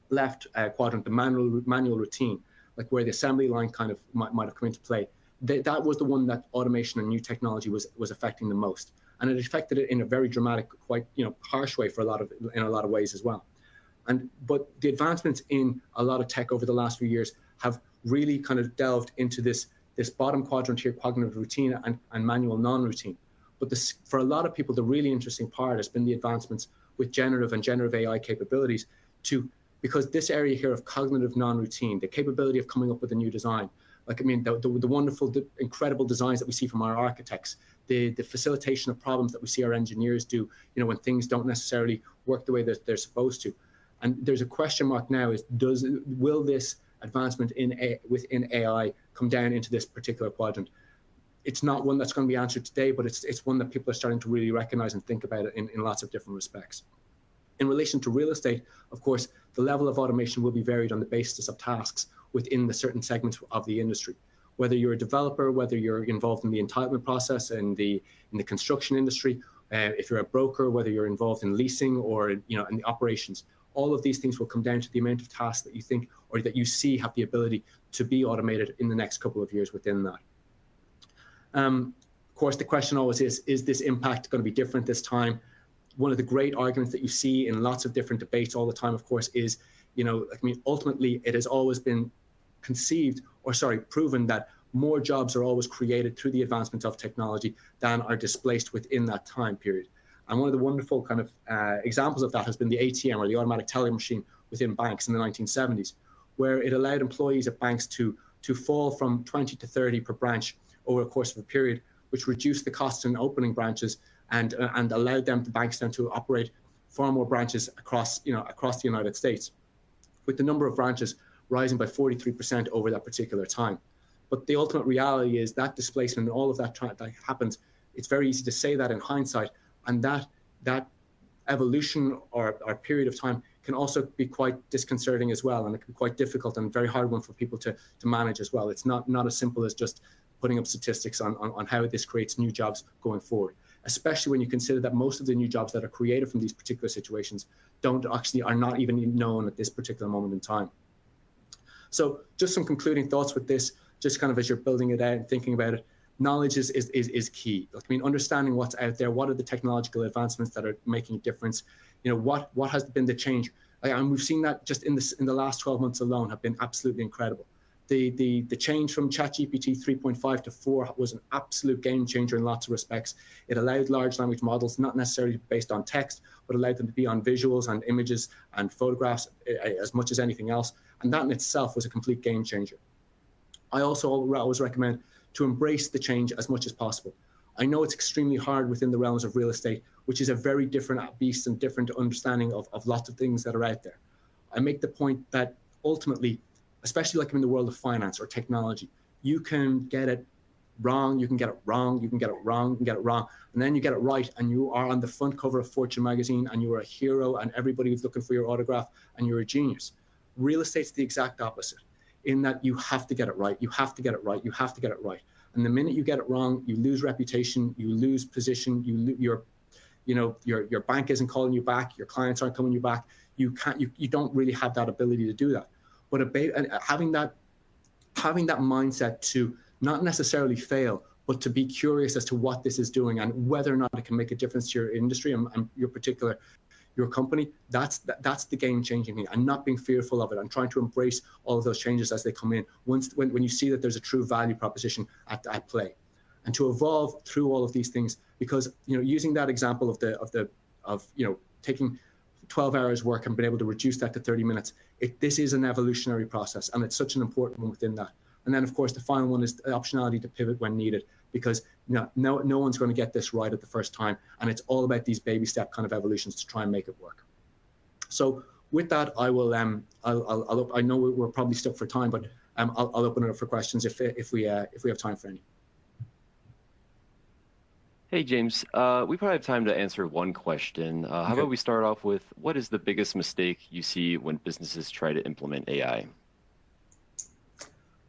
left quadrant, the manual routine, like where the assembly line kind of might have come into play. That was the one that automation and new technology was affecting the most, and it affected it in a very dramatic, quite harsh way in a lot of ways as well. But the advancements in a lot of tech over the last few years have really kind of delved into this bottom quadrant here, cognitive routine and manual non-routine. But for a lot of people, the really interesting part has been the advancements generative and generative AI capabilities because this area here of cognitive non-routine, the capability of coming up with a new design, the wonderful, incredible designs that we see from our architects, the facilitation of problems that we see our engineers do, when things don't necessarily work the way that they're supposed to. And there's a question mark now is, will this advancement within AI come down into this particular quadrant? It's not one that's going to be answered today, but it's one that people are starting to really recognize and think about it in lots of different respects. In relation to real estate, of course, the level of automation will be varied on the basis of tasks within the certain segments of the industry. Whether you're a developer, whether you're involved in the entitlement process and in the construction industry, if you're a broker, whether you're involved in leasing or in the operations, all of these things will come down to the amount of tasks that you think or that you see have the ability to be automated in the next couple of years within that. Of course, the question always is this impact going to be different this time? One of the great arguments that you see in lots of different debates all the time, of course, is, ultimately it has always been proven that more jobs are always created through the advancement of technology than are displaced within that time period. And one of the wonderful kind of examples of that has been the ATM, or the automatic teller machine within banks in the 1970s, where it allowed employees at banks to fall from 20 to 30 per branch over the course of a period, which reduced the costs in opening branches and allowed the banks then to operate far more branches across the United States, with the number of branches rising by 43% over that particular time. But the ultimate reality is that displacement and all of that happens. It's very easy to say that in hindsight, and that evolution or period of time can also be quite disconcerting as well, and it can be quite difficult and very hard one for people to manage as well. It's not as simple as just putting up statistics on how this creates new jobs going forward, especially when you consider that most of the new jobs that are created from these particular situations are not even known at this particular moment in time. So just some concluding thoughts with this, just kind of as you're building it out and thinking about it. Knowledge is key. Understanding what's out there, what are the technological advancements that are making a difference, what has been the change, and we've seen that just in the last 12 months alone have been absolutely incredible. The change from ChatGPT 3.5 to 4 was an absolute game changer in lots of respects. It allowed large language models not necessarily based on text, but allowed them to be on visuals and images and photographs as much as anything else, and that in itself was a complete game changer. I also always recommend to embrace the change as much as possible. I know it's extremely hard within the realms of real estate, which is a very different beast and different understanding of lots of things that are out there. I make the point that ultimately, especially like in the world of finance or technology, you can get it wrong, you can get it wrong, you can get it wrong, you can get it wrong, and then you get it right, and you are on the front cover of Fortune magazine, and you are a hero, and everybody is looking for your autograph, and you're a genius. Real estate's the exact opposite, in that you have to get it right, you have to get it right, you have to get it right. And the minute you get it wrong, you lose reputation, you lose position, your bank isn't calling you back, your clients aren't coming you back. You don't really have that ability to do that. But having that mindset to not necessarily fail, but to be curious as to what this is doing and whether or not it can make a difference to your industry and your company, that's the game-changing thing, and not being fearful of it and trying to embrace all of those changes as they come in when you see that there's a true value proposition at play, and to evolve through all of these things. Because using that example of taking 12 hours work and being able to reduce that to 30 minutes, this is an evolutionary process, and it's such an important one within that. And then, of course, the final one is the optionality to pivot when needed, because no one's going to get this right at the first time, and it's all about these baby step kind of evolutions to try and make it work. So with that, I will I know we're probably stuck for time, but I'll open it up for questions if we have time for any. Hey, James, we probably have time to answer one question. How about we start off with, what is the biggest mistake you see when businesses try to implement AI?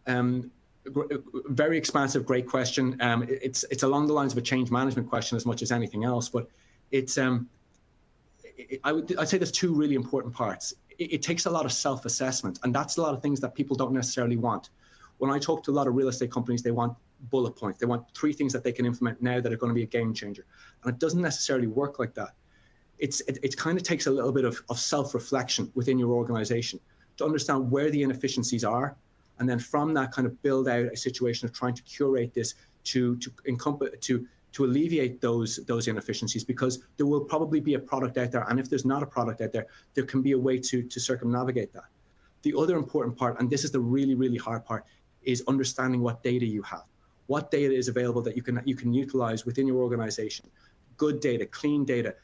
Very expansive, great question. It's along the lines of a change management question as much as anything else, but it's I'd say there's two really important parts. It takes a lot of self-assessment, and that's a lot of things that people don't necessarily want. When I talk to a lot of real estate companies, they want bullet points. They want 3 things that they can implement now that are going to be a game changer, and it doesn't necessarily work like that. It kind of takes a little bit of self-reflection within your organization to understand where the inefficiencies are, and then from that kind of build out a situation of trying to curate this to to alleviate those inefficiencies, because there will probably be a product out there, and if there's not a product out there, there can be a way to circumnavigate that. The other important part, and this is the really, really hard part, is understanding what data you have. What data is available that you can utilize within your organization. Good data, clean data,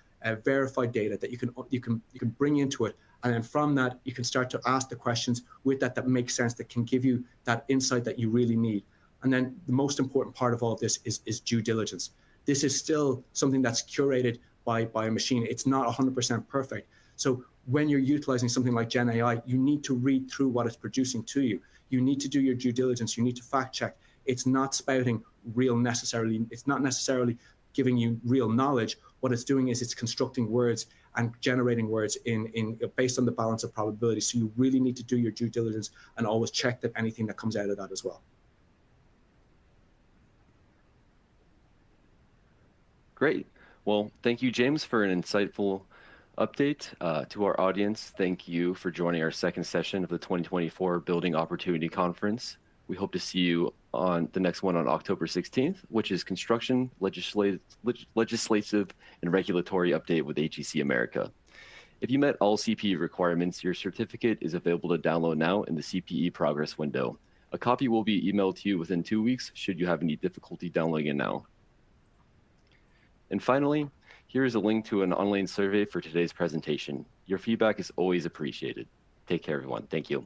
verified data that you can bring into it, and then from that you can start to ask the questions with that makes sense, that can give you that insight that you really need. And then the most important part of all of this is due diligence. This is still something that's curated by a machine. It's not 100% perfect. So when you're utilizing something like Gen AI, you need to read through what it's producing to you. You need to do your due diligence. You need to fact check. It's not spouting real necessarily. It's not necessarily giving you real knowledge. What it's doing is it's constructing words and generating words based on the balance of probability. So you really need to do your due diligence and always check that anything that comes out of that as well. Great. Well, thank you, James, for an insightful update. To our audience, thank you for joining our second session of the 2024 Building Opportunity Conference. We hope to see you on the next one on October 16th, which is Construction, Legislative and Regulatory Update with HEC America. If you met all CPE requirements, your certificate is available to download now in the CPE progress window. A copy will be emailed to you within 2 weeks should you have any difficulty downloading it now. And finally, here is a link to an online survey for today's presentation. Your feedback is always appreciated. Take care, everyone. Thank you.